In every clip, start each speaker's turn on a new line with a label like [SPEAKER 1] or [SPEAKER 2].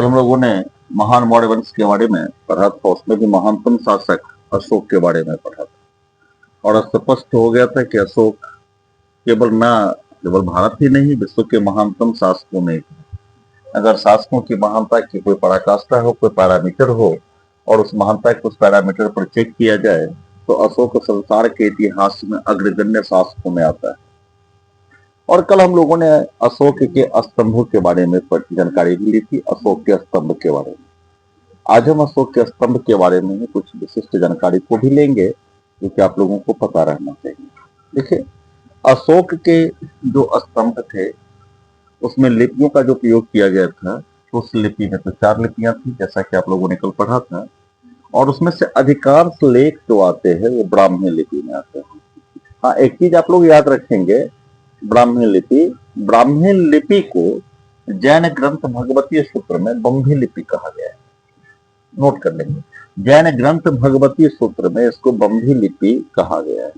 [SPEAKER 1] कल हम लोगों ने महान मौर्य वंश के बारे में पढ़ा था, उसमें भी महानतम शासक अशोक के बारे में पढ़ा था और स्पष्ट हो गया था कि अशोक केवल भारत ही नहीं विश्व के महानतम शासकों में एक है। अगर शासकों की महानता की कोई पराकाष्ठा हो, कोई पैरामीटर हो और उस महानता को उस पैरामीटर पर चेक किया जाए तो अशोक संसार के इतिहास में अग्रगण्य शासकों में आता है। और कल हम लोगों ने अशोक के स्तंभों के बारे में जानकारी भी ली थी, अशोक के स्तंभ के बारे में। आज हम अशोक के स्तंभ के बारे में कुछ विशिष्ट जानकारी को भी लेंगे जो कि आप लोगों को पता रहना चाहिए। देखिए, अशोक के जो स्तंभ थे उसमें लिपियों का जो प्रयोग किया गया था, तो उस लिपि में तो 4 लिपियां थी जैसा कि आप लोगों ने कल पढ़ा था, और उसमें से अधिकांश लेख जो आते हैं वो ब्राह्मी लिपि में आते हैं। हाँ, एक चीज आप लोग याद रखेंगे, ब्राह्मी लिपि को जैन ग्रंथ भगवती सूत्र में बम्भी लिपि कहा गया है। नोट कर लेंगे, जैन ग्रंथ भगवती सूत्र में इसको बम्भी लिपि कहा गया है,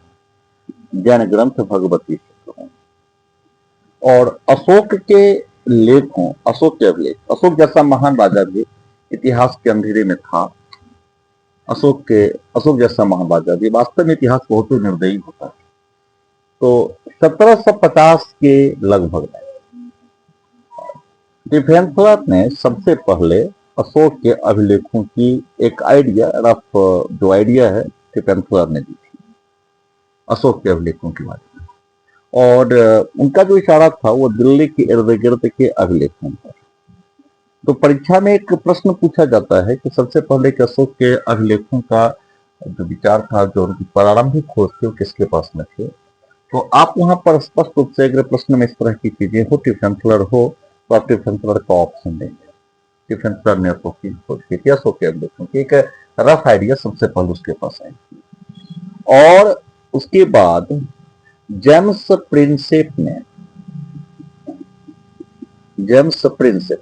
[SPEAKER 1] जैन ग्रंथ भगवती सूत्र में। और अशोक के लेखों, अशोक के अभिलेख, अशोक जैसा महान राजा भी इतिहास के अंधेरे में था। अशोक जैसा महान राजा भी, वास्तव में इतिहास बहुत ही निर्दयी होता है। तो 1750 के लगभग में डिफेंसलर ने सबसे पहले अशोक के अभिलेखों की एक रफ जो आइडिया है डिफेंसलर ने दी थी अशोक के अभिलेखों के बारे में, और उनका जो इशारा था वो दिल्ली के इर्द गिर्द के अभिलेखों पर। तो परीक्षा में एक प्रश्न पूछा जाता है कि सबसे पहले कि अशोक के अभिलेखों का जो विचार था, जो उनकी प्रारंभिक खोज थी, वो किसके पास में थे। तो आप वहां पर स्पष्ट रूप से अगर प्रश्न में इस तरह की चीजें हो, डिफेंसलर हो, तो आप डिफेंसलर का ऑप्शन देंगे। डिफेंसलर ने अशोक की खोज की थी, अशोक के अभिलेखों की एक रफ आइडिया सबसे पहले उसके पास आई। और उसके बाद जेम्स प्रिंसेप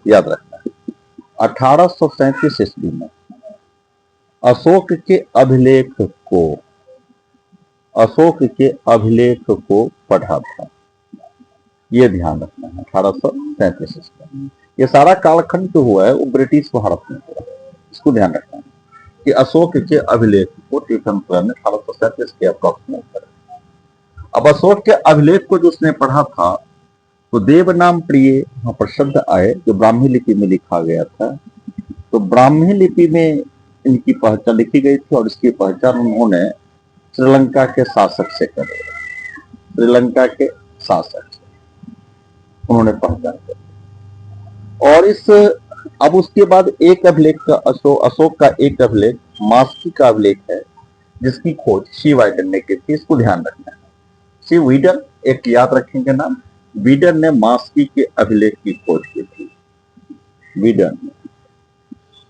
[SPEAKER 1] याद रखना, 1837 ईस्वी में अशोक के अभिलेख को पढ़ा था। ये ध्यान रखना है, 1837 ईस्वी। ये सारा कालखंड जो हुआ है वो ब्रिटिश भारत में हुआ है, इसको ध्यान रखना है कि अशोक के अभिलेख को डिफेंसलर ने 1837 के अप्रोक्सीमेट पढ़ा। अब अशोक के अभिलेख को जो उसने पढ़ा था तो देव नाम प्रिय वहां पर शब्द आए जो ब्राह्मी लिपि में लिखा गया था। तो ब्राह्मी लिपि में इनकी पहचान लिखी गई थी और इसकी पहचान उन्होंने श्रीलंका के शासक से करी। श्रीलंका के शासक उन्होंने पहचान करी। और अब उसके बाद एक अभिलेख का अशोक का एक अभिलेख मास्की का अभिलेख है जिसकी खोज सी वाइडन ने की थी। इसको ध्यान रखना है, सी वीडन, एक याद रखेंगे नाम, वीडन ने मास्की के अभिलेख की खोज की थी, वीडन ने।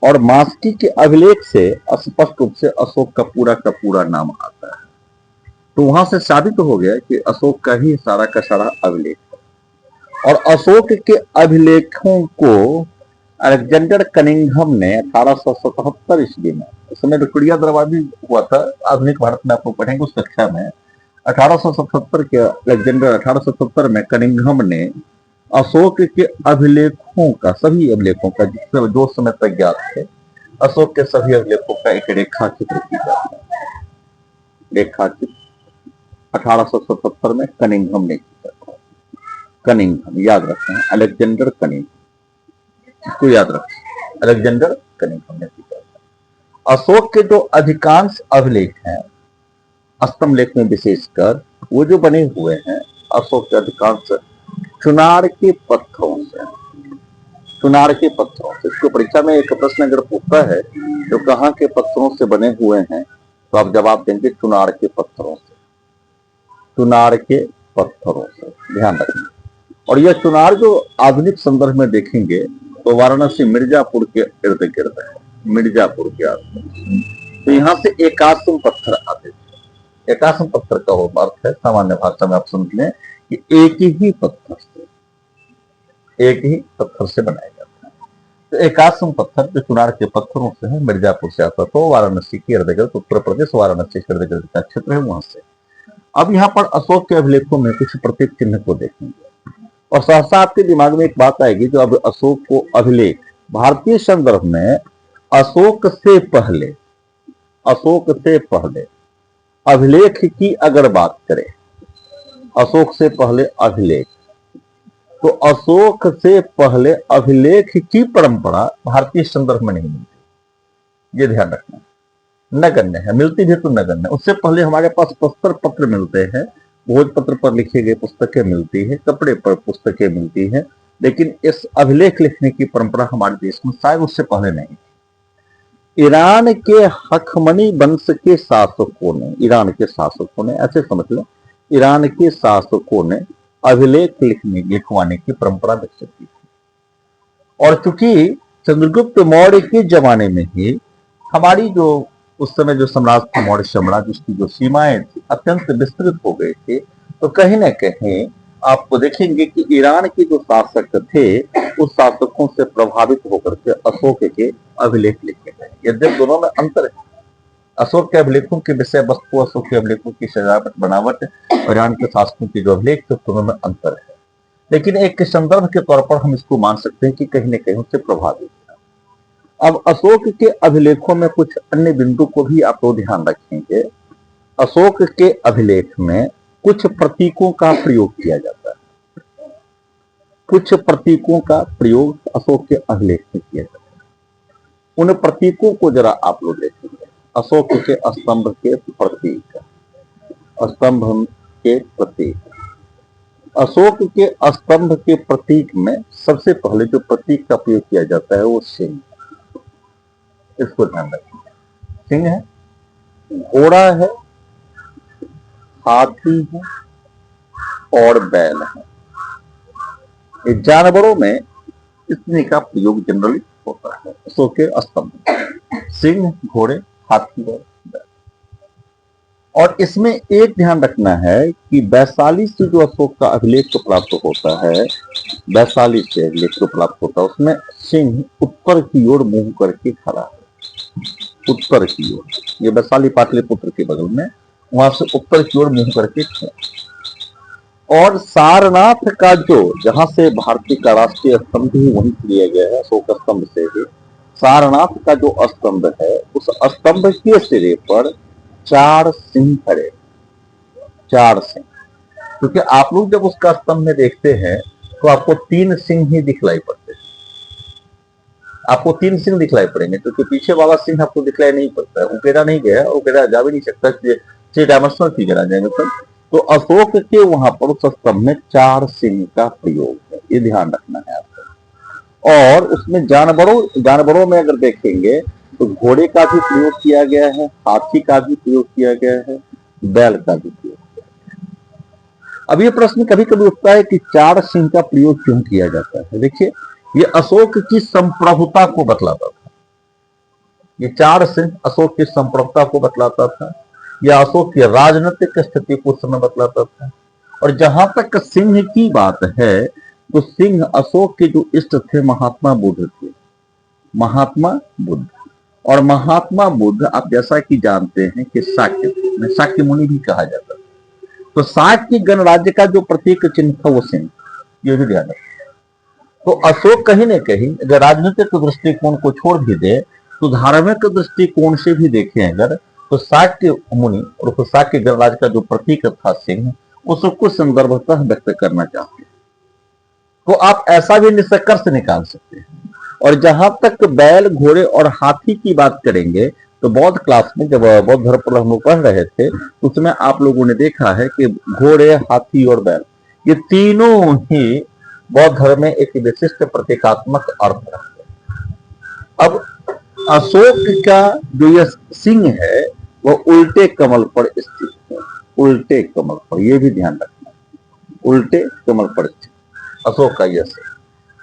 [SPEAKER 1] और मास्की के अभिलेख से स्पष्ट रूप से अशोक का पूरा नाम आता है। तो वहां से साबित हो गया कि अशोक का ही सारा का सारा अभिलेख है। और अशोक के अभिलेखों को अलेक्जेंडर कनिंघम ने 1877 ईस्वी में, उस समय विक्टोरिया दरबार हुआ था, आधुनिक भारत में आपको पढ़ेंगे उस कक्षा में। 1870 में कनिंघम ने अशोक के अभिलेखों का, सभी अभिलेखों का, जिससे जो समय तक ज्ञात थे, अशोक के सभी अभिलेखों का एक रेखा चित्र किया। रेखा चित्र 1877 में कनिंघम ने किया। कनिंघम याद रखना है, अलेक्जेंडर कनिंघम, इसको याद रखें, अलेक्जेंडर कनिंघम ने किया। अशोक के जो अधिकांश अभिलेख हैं, स्तंभ लेख में विशेषकर, वो जो बने हुए हैं अशोक के अधिकांश चुनार के पत्थरों से। इसको परीक्षा में एक प्रश्न अगर पूछता है तो कहाँ के पत्थरों से बने हुए हैं, तो आप जवाब देंगे चुनार के पत्थरों से। चुनार के पत्थरों से ध्यान रखना। और यह चुनार जो आधुनिक संदर्भ में देखेंगे तो वाराणसी मिर्जापुर के इर्द गिर्द है, मिर्जापुर के आसपास। तो यहाँ से एकाश्म पत्थर आते थे। एकाश्म पत्थर का वो अर्थ है, सामान्य भाषा में आप समझ लें कि एक ही पत्थर से बनाया जाता है। तो एकाश्म पत्थर जो चुनार के पत्थरों से है, मिर्जापुर से आता, तो वाराणसी के इर्द गिर्द, उत्तर प्रदेश वाराणसी के इर्द गिर्द का क्षेत्र है, वहां से। अब यहाँ पर अशोक के अभिलेखों में कुछ प्रतीक चिन्ह को देखेंगे और सहसा आपके दिमाग में एक बात आएगी, जो अब अशोक को अभिलेख भारतीय संदर्भ में अशोक से पहले, अशोक से पहले अभिलेख की अगर बात करें, अशोक से पहले अभिलेख, तो अशोक से पहले अभिलेख की परंपरा भारतीय संदर्भ में नहीं मिलती, ये ध्यान रखना। नगण्य है, मिलती भी तो नगण्य। उससे पहले हमारे पास प्रस्तर पत्र मिलते हैं, भोजपत्र पर लिखे गए पुस्तकें मिलती है, कपड़े पर पुस्तकें मिलती हैं, लेकिन इस अभिलेख लिखने की परंपरा हमारे देश में शायद उससे पहले नहीं। ईरान के हखमनी वंश के शासकों ने, ईरान के शासकों ने, ऐसे समझ लो, ईरान के शासकों ने अभिलेख लिखवाने की परंपरा विकसित की थी। और चूंकि चंद्रगुप्त मौर्य के जमाने में ही हमारी जो उस समय जो सम्राट था मौर्य सम्राट, जिसकी जो सीमाएं थी अत्यंत विस्तृत हो गए थे, तो कहीं ना कहीं आपको देखेंगे कि ईरान के जो शासक थे उस शासकों से प्रभावित होकर के अशोक के अभिलेख लिखे गए। यद्यपि दोनों में अंतर है, अशोक के अभिलेखों की विषय वस्तु, अशोक के अभिलेखों की सजावट बनावट और ईरान के शासकों के जो अभिलेख थे दोनों में अंतर है, लेकिन एक संदर्भ के तौर पर हम इसको मान सकते हैं कि कहीं न कहीं उससे प्रभावित है। अब अशोक के अभिलेखों में कुछ अन्य बिंदु को भी आप लोग ध्यान रखेंगे। अशोक के अभिलेख में कुछ प्रतीकों का प्रयोग किया जाता है, कुछ प्रतीकों का प्रयोग अशोक के अभिलेख में किया जाता है। उन प्रतीकों को जरा आप लोग देखेंगे। अशोक के स्तंभ के प्रतीक, स्तंभ के प्रतीक, अशोक के स्तंभ के प्रतीक में सबसे पहले जो प्रतीक का प्रयोग किया जाता है वो सिंह, इसको ध्यान रखें। सिंह है, घोड़ा है, हाथी है और बैल है। ये जानवरों में इतने का प्रयोग जनरली होता है अशोक के स्तंभ, सिंह, घोड़े, हाथी और बैल। और इसमें एक ध्यान रखना है कि वैशाली से जो अशोक का अभिलेख प्राप्त होता है, वैशाली से अभिलेख प्राप्त होता है, उसमें सिंह उत्तर की ओर मुंह करके खड़ा है, उत्तर की ओर। ये वैशाली पाटलिपुत्र के बगल में, वहां से उत्तर की ओर मुंह करके खड़ा। और सारनाथ का जो, जहां से भारतीय का राष्ट्रीय स्तंभ भी वहीं लिया गया है, अशोक स्तंभ से ही सारनाथ का जो स्तंभ है, उस स्तंभ के सिरे पर 4 सिंह खड़े, 4 सिंह। क्योंकि आप लोग जब उसका स्तंभ में देखते हैं तो आपको 3 सिंह ही दिखलाई पड़ते हैं, आपको 3 सिंह दिखलाई पड़ेंगे, क्योंकि पीछे वाला सिंह आपको दिखलाई नहीं पड़ता है, उकेरा नहीं गया, उकेरा जा भी नहीं सकता, 6 डायमेंशनल फिगर आ जाएंगे सब। तो अशोक के वहां पर उस स्तंभ में 4 सिंह का प्रयोग है, ये ध्यान रखना है आपको। और उसमें जानवरों में अगर देखेंगे तो घोड़े का भी प्रयोग किया गया है, हाथी का भी प्रयोग किया गया है, बैल का भी प्रयोग किया गया है। अब ये प्रश्न कभी कभी उठता है कि 4 सिंह का प्रयोग क्यों किया जाता है। देखिए, ये अशोक की संप्रभुता को बतलाता था, ये 4 सिंह अशोक की संप्रभुता को बतलाता था, यह अशोक की राजनीतिक स्थिति को समय बतलाता था। और जहां तक सिंह की बात है तो सिंह अशोक के जो इष्ट थे महात्मा बुद्ध थे, महात्मा बुद्ध। और महात्मा बुद्ध आप जैसा कि जानते हैं कि शाक्य मुनि भी कहा जाता था, तो शाक्य गणराज्य का जो प्रतीक चिन्ह था वो सिंह, ये भी ध्यान रखना। तो अशोक कहीं न कहीं अगर राजनीतिक दृष्टिकोण को छोड़ भी दे तो धार्मिक दृष्टिकोण से भी देखें अगर, तो शाक्य मुनि और शाक्य गणराज्य का जो प्रतीक था सिंह, उसको संदर्भतः व्यक्त करना चाहते हैं। तो आप ऐसा भी निष्कर्ष निकाल सकते हैं। और जहां तक बैल, घोड़े और हाथी की बात करेंगे तो बौद्ध क्लास में जब बौद्ध धर्म पर हम लोग पढ़ रहे थे उसमें आप लोगों ने देखा है कि घोड़े, हाथी और बैल ये तीनों ही बौद्ध धर्म में एक विशिष्ट प्रतीकात्मक अर्थ रखते हैं। अब अशोक का जो यह सिंह है वह उल्टे कमल पर स्थित है, उल्टे कमल पर, यह भी ध्यान रखना, उल्टे कमल पर स्थित अशोक का यह सिंह,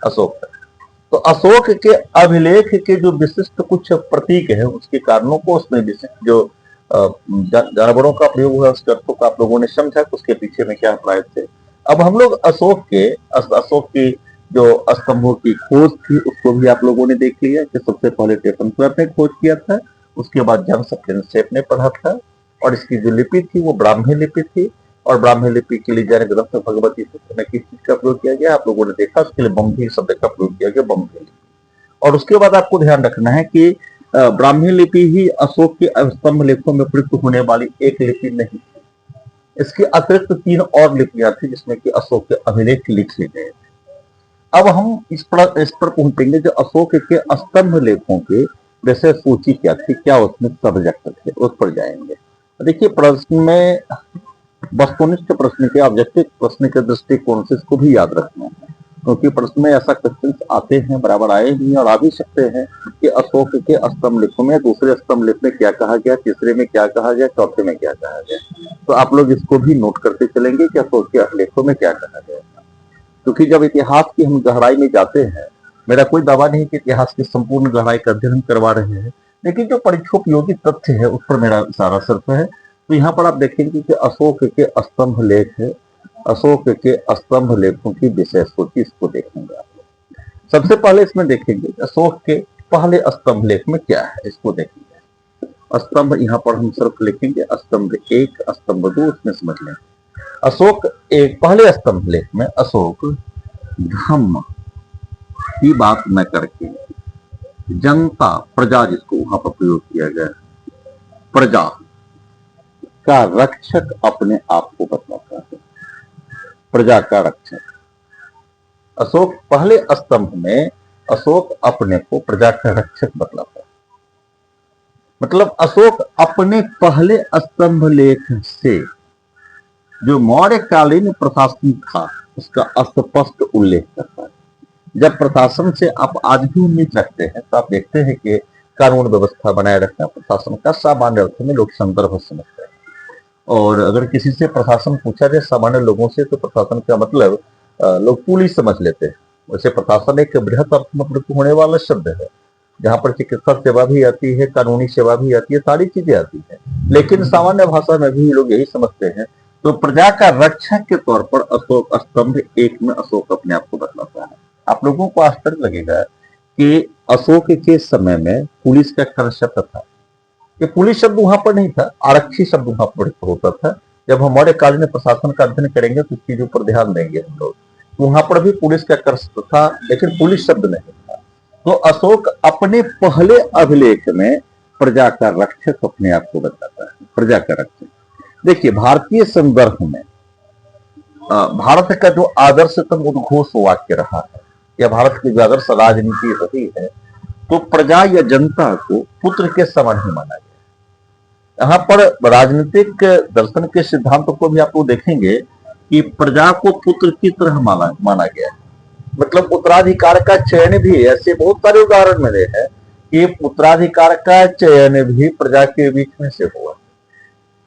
[SPEAKER 1] अशोक का। तो अशोक के अभिलेख के जो विशिष्ट कुछ प्रतीक है उसके कारणों को, उसमें विशिष्ट जो जानवरों का प्रयोग हुआ उसके अर्थों को आप लोगों ने समझा कि उसके पीछे में क्या अभिप्राय थे। अब हम लोग अशोक की जो स्तंभों की खोज थी उसको भी आप लोगों ने देख लिया कि सबसे पहले टेपनस्वर ने खोज किया था, उसके बाद जेम्स प्रिंसेप ने पढ़ा था, और इसकी जो लिपि थी वो ब्राह्मी लिपि थी। और ब्राह्मी लिपि के लिए जैन ग्रंथ भगवती सूत्र में किस चीज का प्रयोग किया गया आप लोगों ने देखा, उसके लिए बम्भी शब्द का प्रयोग किया गया, बम्भी लिपि। और उसके बाद आपको ध्यान रखना है कि ब्राह्मी लिपि ही अशोक के स्तंभ लेखों में प्रयुक्त होने वाली एक लिपि नहीं, इसके अतिरिक्त 3 और लिपियां थी जिसमें कि अशोक के अभिलेख लिखे गए। अब हम इस पर पहुंचेंगे जो अशोक के स्तंभ लेखों के विषय सूची क्या थी, क्या उसमें सब्जेक्ट थे, उस पर जाएंगे। देखिए, प्रश्न में वस्तुनिष्ठ प्रश्न के, ऑब्जेक्टिव प्रश्न के दृष्टिकोण से इसको भी याद रखना है, क्योंकि प्रश्न में ऐसा क्वेश्चन आते हैं, बराबर आए भी और आ भी सकते हैं कि अशोक के स्तंभ लेखों में दूसरे स्तंभ लेख में क्या कहा गया, तीसरे में क्या कहा गया, चौथे में क्या कहा गया। तो आप लोग इसको भी नोट करते चलेंगे कि अशोक के लेखों में क्या कहा गया। क्योंकि जब इतिहास की हम गहराई में जाते हैं, मेरा कोई दावा नहीं कि इतिहास की संपूर्ण गहराई का अध्ययन करवा रहे हैं, लेकिन जो परीक्षोपयोगी तथ्य है उस पर मेरा सारा सिर्फ है। तो यहाँ पर आप देखेंगे कि अशोक के स्तंभ लेख है, अशोक के स्तंभ लेखों की विषय सूची, इसको देखेंगे आप। सबसे पहले इसमें देखेंगे अशोक के पहले स्तंभ लेख में क्या है, इसको देखेंगे। स्तंभ यहाँ पर हम सिर्फ लिखेंगे स्तंभ 1, स्तंभ 2, उसमें समझ लेंगे। अशोक एक पहले स्तंभ लेख में अशोक धम्म की बात न करके जनता, प्रजा जिसको वहां पर प्रयोग किया गया, प्रजा का रक्षक अपने आप को बतलाता है, प्रजा का रक्षक। अशोक पहले स्तंभ में अशोक अपने को प्रजा का रक्षक बतलाता है। मतलब अशोक अपने पहले स्तंभ लेख से जो मौर्यकालीन प्रशासन था उसका स्पष्ट उल्लेख करता है। जब प्रशासन से आप आज भी उम्मीद रखते हैं तो आप देखते हैं कि कानून व्यवस्था बनाए रखना प्रशासन का सामान्य अर्थ में लोग संदर्भ समझते हैं। और अगर किसी से प्रशासन पूछा जाए सामान्य लोगों से तो प्रशासन का मतलब लोग पुलिस समझ लेते हैं। वैसे प्रशासन एक बृहत अर्थ में प्रयुक्त होने वाला शब्द है, जहां पर चिकित्सा सेवा भी आती है, कानूनी सेवा भी आती है, सारी चीजें आती है, लेकिन सामान्य भाषा में भी लोग यही समझते हैं। तो प्रजा का रक्षक के तौर पर अशोक स्तंभ 1 में अशोक अपने आप को बतलाता है। आप लोगों को आश्चर्य लगेगा कि अशोक के समय में पुलिस का कंसेप्ट था। ये पुलिस शब्द वहां पर नहीं था, आरक्षी शब्द वहां पर होता था। जब हम मौर्यकालीन प्रशासन का अध्ययन करेंगे तो इस चीजों पर ध्यान देंगे हम लोग। वहां पर भी पुलिस का कंसेप्ट था, लेकिन पुलिस शब्द नहीं था। तो अशोक अपने पहले अभिलेख में प्रजा का रक्षक अपने आप को बताता है, प्रजा का रक्षक। देखिए, भारतीय संदर्भ में भारत का जो आदर्शतम उद्घोष वाक्य रहा है या भारत की जो आदर्श राजनीति रही है, तो प्रजा या जनता को पुत्र के समान ही माना गया। यहाँ पर राजनीतिक दर्शन के सिद्धांतों को भी आप लोग देखेंगे कि प्रजा को पुत्र की तरह माना गया है। मतलब उत्तराधिकार का चयन भी, ऐसे बहुत सारे उदाहरण मिले हैं कि उत्तराधिकार का चयन भी प्रजा के बीच में से हुआ।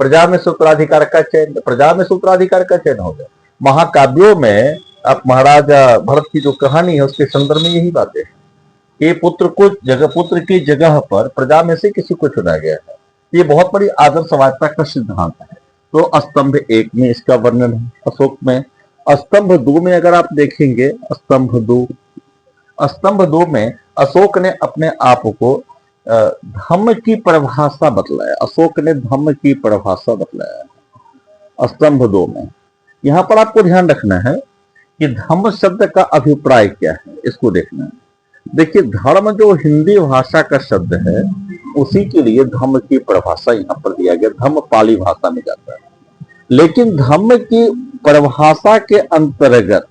[SPEAKER 1] प्रजा में से उत्तराधिकार का चयन हो गया। महाकाव्यों में आप महाराजा भरत की जो कहानी है उसके संदर्भ में यही बातें हैं कि पुत्र की जगह पर प्रजा में से किसी को चुना गया है। ये बहुत बड़ी आदर्शवादिता का सिद्धांत है। तो स्तंभ 1 में इसका वर्णन है अशोक में। स्तंभ 2 में अगर आप देखेंगे, स्तंभ 2 में अशोक ने अपने आप को धम्म की परिभाषा बतलाया। अशोक ने धम्म की परिभाषा बतलाया स्तंभ 2 में। यहां पर आपको ध्यान रखना है कि धम्म शब्द का अभिप्राय क्या है, इसको देखना है। देखिए, धर्म जो हिंदी भाषा का शब्द है उसी के लिए धम्म की परिभाषा यहां पर दिया गया। धम्म पाली भाषा में जाता है, लेकिन धम्म की परिभाषा के अंतर्गत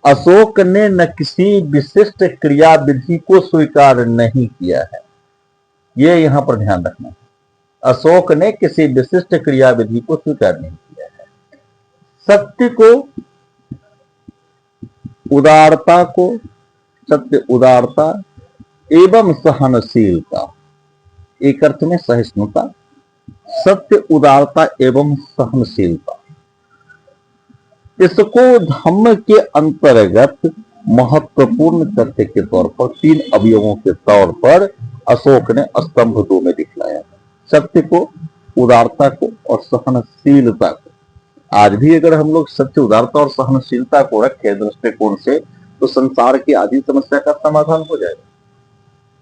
[SPEAKER 1] अशोक ने न किसी विशिष्ट क्रिया विधि को स्वीकार नहीं किया है। ये यहां पर ध्यान रखना है, अशोक ने किसी विशिष्ट क्रिया विधि को स्वीकार नहीं किया है। सत्य उदारता एवं सहनशीलता, एक अर्थ में सहिष्णुता, सत्य, उदारता एवं सहनशीलता, इसको धम्म के अंतर्गत महत्वपूर्ण तथ्य के तौर पर 3 अवयवों के तौर पर अशोक ने स्तंभ 2 में दिखलाया। सत्य को, उदारता को और सहनशीलता को। आज भी अगर हम लोग सत्य, उदारता और सहनशीलता को रखें दृष्टिकोण से तो संसार की आधी समस्या का समाधान हो जाएगा।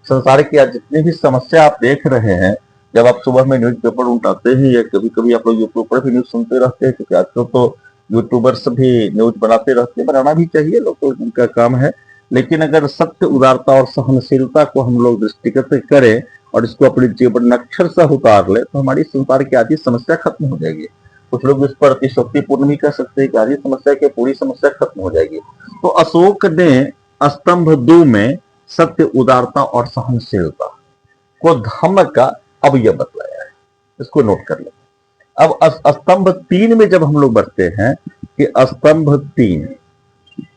[SPEAKER 1] संसार की आज जितनी भी समस्या आप देख रहे हैं, जब आप सुबह में न्यूज पेपर उठाते हैं या कभी कभी आप लोग यूट्यूब पर भी न्यूज सुनते रहते हैं, क्योंकि आजकल तो यूट्यूबर्स भी न्यूज बनाते रहते हैं, बनाना भी चाहिए, लोग उनका काम है। लेकिन अगर सत्य, उदारता और सहनशीलता को हम लोग दृष्टिगत करें और इसको अपने जीवन अक्षर से उतार ले तो हमारी संसार की आधी समस्या खत्म हो जाएगी। कुछ लोग इस पर अतिशोक्तिपूर्ण भी कह सकते हैं कि आधी समस्या की पूरी समस्या खत्म हो जाएगी। तो अशोक ने स्तंभ 2 में सत्य, उदारता और सहनशीलता को धर्म का अवयव बतलाया है। इसको नोट कर ले। अब स्तंभ 3 में जब हम लोग बढ़ते हैं कि स्तंभ 3,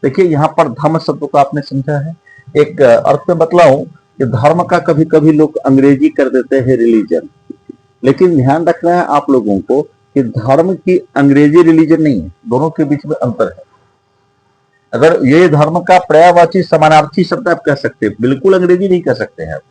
[SPEAKER 1] देखिए यहां पर धर्म शब्द को आपने समझा है। एक अर्थ में बतलाऊं कि धर्म का कभी कभी लोग अंग्रेजी कर देते हैं रिलीजन, लेकिन ध्यान रखना है आप लोगों को कि धर्म की अंग्रेजी रिलीजन नहीं है, दोनों के बीच में अंतर है। अगर ये धर्म का पर्यायवाची समानार्थी शब्द आप कह सकते हैं, बिल्कुल अंग्रेजी नहीं कह सकते हैं आप,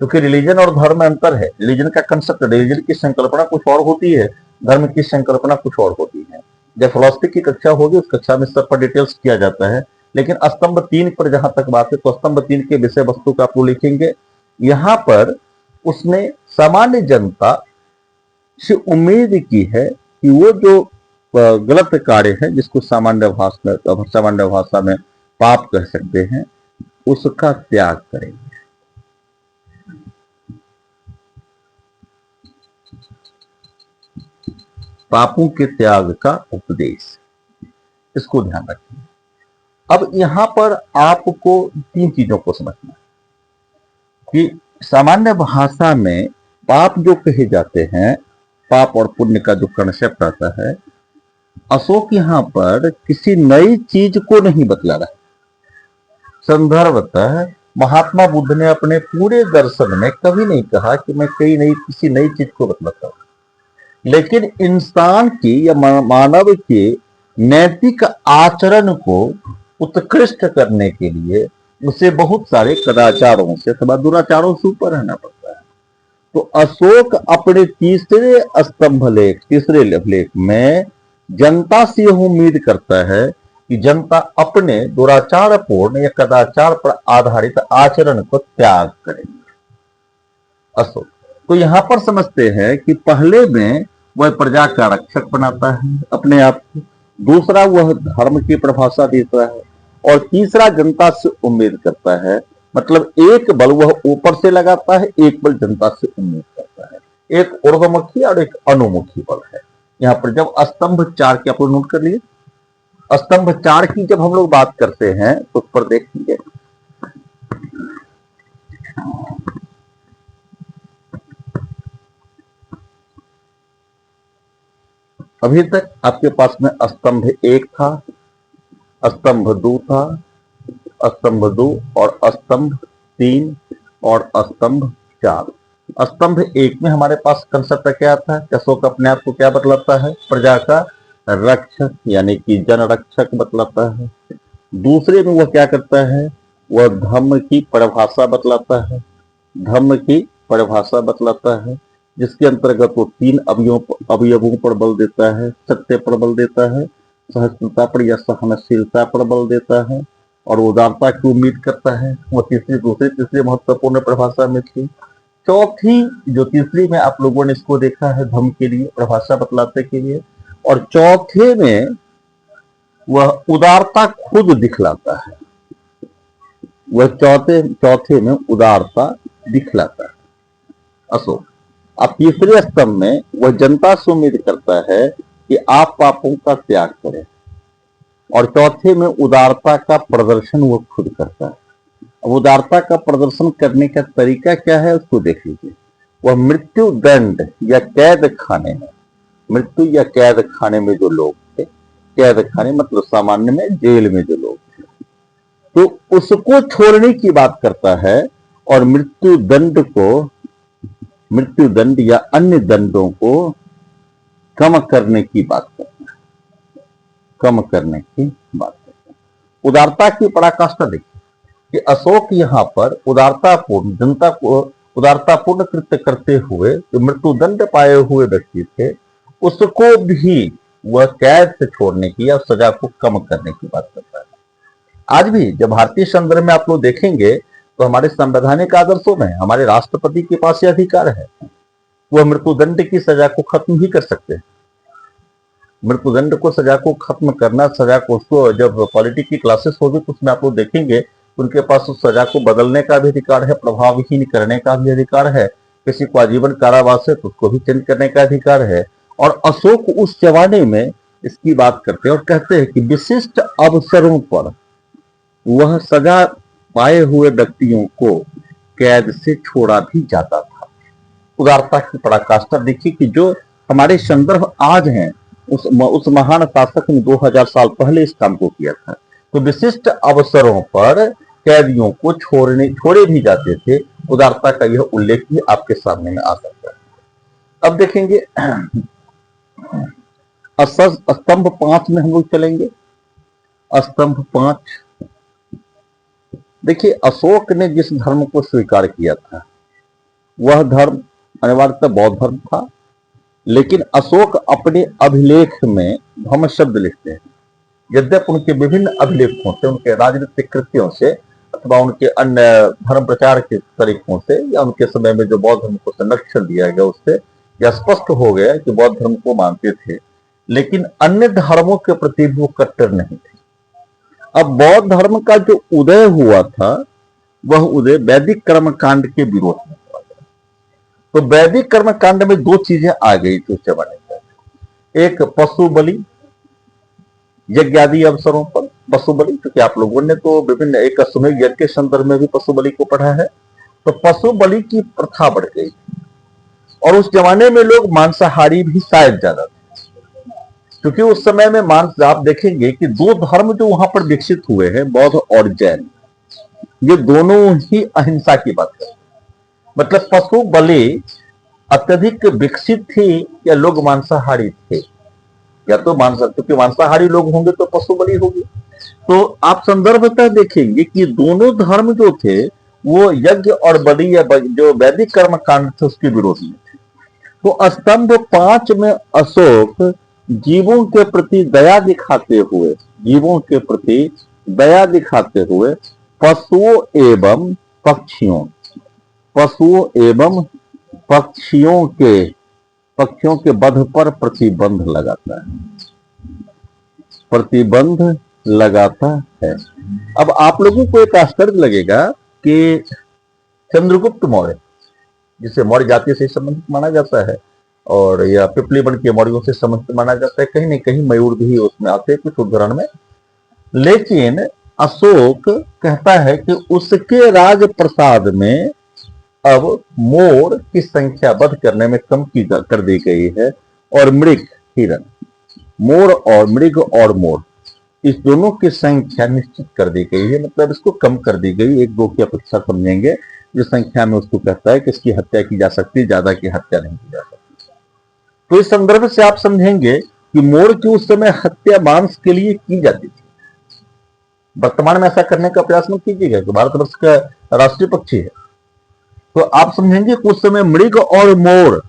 [SPEAKER 1] क्योंकि रिलीजन और धर्म में अंतर है। रिलीजन का कंसेप्ट, रिलीजन की संकल्पना कुछ और होती है, धर्म की संकल्पना कुछ और होती है। जब फिलॉसफी की कक्षा होगी उस कक्षा में सब पर डिटेल्स किया जाता है। लेकिन स्तंभ 3 पर जहां तक बात है तो स्तंभ 3 के विषय वस्तु का आप लोग लिखेंगे। यहां पर उसने सामान्य जनता से उम्मीद की है कि वो जो गलत कार्य है, जिसको सामान्य भाषा में पाप कह सकते हैं, उसका त्याग करेंगे। पापों के त्याग का उपदेश, इसको ध्यान रखें। अब यहां पर आपको 3 चीजों को समझना है कि सामान्य भाषा में पाप जो कहे जाते हैं, पाप और पुण्य का जो कंसेप्ट आता है, अशोक यहां पर किसी नई चीज को नहीं बतला रहा है। संदर्भतः महात्मा बुद्ध ने अपने पूरे दर्शन में कभी नहीं कहा कि मैं किसी नई चीज को बतलाता हूं, लेकिन इंसान की या मानव के नैतिक आचरण को उत्कृष्ट करने के लिए उसे बहुत सारे कदाचारों से अथवा दुराचारों से ऊपर रहना पड़ता है। तो अशोक अपने तीसरे लेख में जनता से यह उम्मीद करता है कि जनता अपने दुराचारपूर्ण या कदाचार पर आधारित आचरण को त्याग करेंगे। अशोक तो यहां पर समझते हैं कि पहले में वह प्रजा का रक्षक बनाता है अपने आप को, दूसरा वह धर्म की परिभाषा देता है, और तीसरा जनता से उम्मीद करता है। मतलब एक बल वह ऊपर से लगाता है, एक बल जनता से उम्मीद करता है। एक ऊर्ध्वमुखी और एक अनुमुखी बल है। यहाँ पर जब स्तंभ 4 की आप लोग नोट कर लिए, स्तंभ 4 की जब हम लोग बात करते हैं तो उस पर देखिए अभी तक आपके पास में स्तंभ 1 था, स्तंभ 2 था, स्तंभ 2 और स्तंभ 3 और स्तंभ 4। स्तंभ 1 में हमारे पास कंसेप्ट क्या था? अशोक अपने आप को क्या बतलाता है? प्रजा का रक्षक यानी कि जन रक्षक बतलाता है। दूसरे में वह क्या करता है? वह धर्म की परिभाषा बतलाता है, धर्म की परिभाषा बतलाता है, जिसके अंतर्गत वो 3 अवयवों पर बल देता है। सत्य पर बल देता है, सहिष्णुता पर या सहनशीलता पर बल देता है, और उदारता की उम्मीद करता है। वह तीसरी महत्वपूर्ण परिभाषा में थी। चौथी जो तीसरी में आप लोगों ने इसको देखा है धर्म के लिए परिभाषा बतलाते के लिए, और चौथे में वह उदारता खुद दिखलाता है। वह चौथे में उदारता दिखलाता है अशोक। अब तीसरे स्तंभ में वह जनता से उम्मीद करता है कि आप पापों का त्याग करें, और चौथे में उदारता का प्रदर्शन वह खुद करता है। अब उदारता का प्रदर्शन करने का तरीका क्या है उसको देख लीजिए। वह मृत्यु दंड या कैद खाने में, मृत्यु या कैद खाने में जो लोग थे, कैद खाने मतलब सामान्य में जेल में जो लोग थे, तो उसको छोड़ने की बात करता है, और मृत्यु दंड या अन्य दंडों को कम करने की बात करता है, कम करने की बात करता है। उदारता की पराकाष्ठा देखिए कि अशोक यहाँ पर उदारतापूर्ण जनता को उदारतापूर्ण कृत्य करते हुए जो मृत्युदंड पाए हुए व्यक्ति थे उसको भी वह कैद से छोड़ने की या सजा को कम करने की बात करता है। आज भी जब भारतीय संदर्भ में आप लोग देखेंगे तो हमारे संवैधानिक आदर्शों में हमारे राष्ट्रपति के पास यह अधिकार है, वह मृत्युदंड की सजा को खत्म भी कर सकते हैं। मृत्युदंड को सजा को खत्म करना, सजा को उसको जब पॉलिटिक्स की क्लासेस होगी तो उसमें आप लोग देखेंगे उनके पास उस सजा को बदलने का भी अधिकार है, प्रभावहीन करने का भी अधिकार है। किसी को आजीवन कारावास है तो उसको भी चेंज करने का अधिकार है। और अशोक उस जमाने में इसकी बात करते हैं और कहते हैं कि विशिष्ट अवसरों पर वह सजा पाए हुए व्यक्तियों को कैद से छोड़ा भी जाता था। उदारता की पराकाष्ठा देखिए कि जो हमारे संदर्भ आज हैं, उस महान शासक ने 2000 साल पहले इस काम को किया था। तो विशिष्ट अवसरों पर कैदियों को छोड़े भी जाते थे। उदारता का यह उल्लेख भी आपके सामने में आ सकता है। अब देखेंगे स्तंभ 5 में हम लोग चलेंगे। स्तंभ 5 देखिए, अशोक ने जिस धर्म को स्वीकार किया था वह धर्म अनिवार्यतः बौद्ध धर्म था। लेकिन अशोक अपने अभिलेख में धम्म शब्द लिखते हैं। यद्यपि उनके विभिन्न अभिलेखों से, उनके राजनीतिक कृत्यों से अथवा उनके अन्य धर्म प्रचार के तरीकों से या उनके समय में जो बौद्ध धर्म को संरक्षण दिया गया उससे यह स्पष्ट हो गया कि बौद्ध धर्म को मानते थे, लेकिन अन्य धर्मों के प्रति वो कट्टर नहीं थे। अब बौद्ध धर्म का जो उदय हुआ था वह उदय वैदिक कर्मकांड के विरोध में हुआ था। तो वैदिक कर्मकांड में दो चीजें आ गई थी उस जमाने में। एक पशु बलि, यज्ञ आदि अवसरों पर पशु बलि, क्योंकि आप लोगों ने तो विभिन्न एक अश्वमेध यज्ञ के संदर्भ में भी पशु बलि को पढ़ा है। तो पशु बलि की प्रथा बढ़ गई और उस जमाने में लोग मांसाहारी भी शायद ज्यादा थे, क्योंकि उस समय में मांस, आप देखेंगे कि दो धर्म जो वहां पर विकसित हुए हैं, बौद्ध और जैन, ये दोनों ही अहिंसा की बात करते हैं। मतलब पशु बलि अत्यधिक विकसित थी या लोग मांसाहारी थे, या तो क्योंकि मांसाहारी लोग होंगे तो पशु बलि होगी। तो आप संदर्भतः देखेंगे कि दोनों धर्म जो थे वो यज्ञ और बलि या जो वैदिक कर्म कांड थे उसके विरोध में थे। तो स्तंभ 5 में अशोक जीवों के प्रति दया दिखाते हुए पशुओं एवं पक्षियों के वध पर प्रतिबंध लगाता है। अब आप लोगों को एक आश्चर्य लगेगा कि चंद्रगुप्त मौर्य, जिसे मौर्य जाति से संबंधित माना जाता है और या पिपलीवन के मौर्यों से संबंधित माना जाता है, कहीं न कहीं मयूर भी उसमें आते हैं कुछ उदाहरण में। लेकिन अशोक कहता है कि उसके राजप्रसाद में अब मोर की संख्या वध करने में कम कर दी गई है और मृग और मोर इस दोनों की संख्या निश्चित कर दी गई है। मतलब इसको कम कर दी गई, एक दो की अपेक्षा समझेंगे, जो संख्या में उसको कहता है कि इसकी हत्या की जा सकती है, ज्यादा की हत्या नहीं की जा सकती। तो इस संदर्भ से आप समझेंगे कि मोर की उस समय हत्या मांस के लिए की जाती थी। वर्तमान में ऐसा करने का प्रयास मत कीजिएगा कि भारतवर्ष का राष्ट्रीय पक्षी है। तो आप समझेंगे कि उस समय मृग और मोर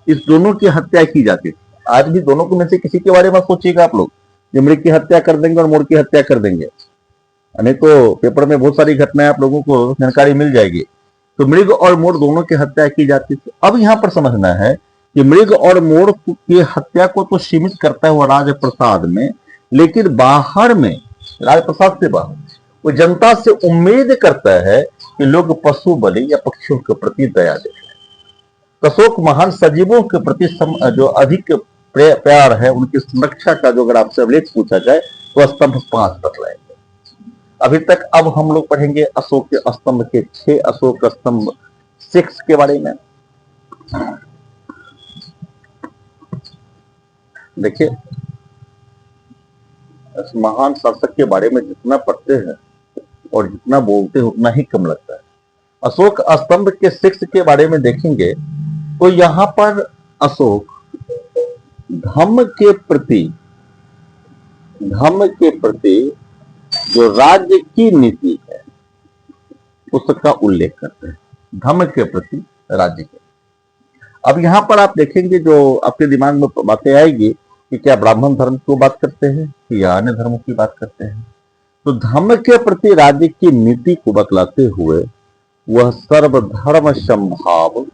[SPEAKER 1] इस दोनों की हत्या की जाती थी। आज भी दोनों को में से किसी के बारे में सोचिएगा आप लोग, जो मृग की हत्या कर देंगे और मोर की हत्या कर देंगे, नहीं तो पेपर में बहुत सारी घटनाएं आप लोगों को जानकारी मिल जाएगी। तो मृग और मोर दोनों की हत्या की जाती थी। अब यहां पर समझना है कि मृग और मोर की हत्या को तो सीमित करता है वो राजप्रसाद में, लेकिन बाहर में, राजप्रसाद से बाहर वो जनता से उम्मीद करता है कि लोग पशु बलि या पक्षियों के प्रति दया देखें। अशोक महान सजीवों के प्रति जो अधिक प्यार है, उनकी सुरक्षा का जो अगर आपसे अभिलेख पूछा जाए तो स्तंभ 5 बतलाएंगे। अभी तक अब हम लोग पढ़ेंगे अशोक के स्तंभ के 6 अशोक स्तंभ 6 के बारे में। देखिए, इस महान शासक के बारे में जितना पढ़ते हैं और जितना बोलते हैं उतना ही कम लगता है। अशोक स्तंभ के 6 के बारे में देखेंगे तो यहां पर अशोक धम्म के प्रति जो राज्य की नीति है उसका उल्लेख करते हैं, धम्म के प्रति राज्य के। अब यहां पर आप देखेंगे, जो आपके दिमाग में बातें आएगी कि क्या ब्राह्मण धर्म की बात करते हैं या अन्य धर्मों की बात करते हैं। तो धर्म के प्रति राज्य की नीति को बतलाते हुए वह सर्वधर्म संभाव,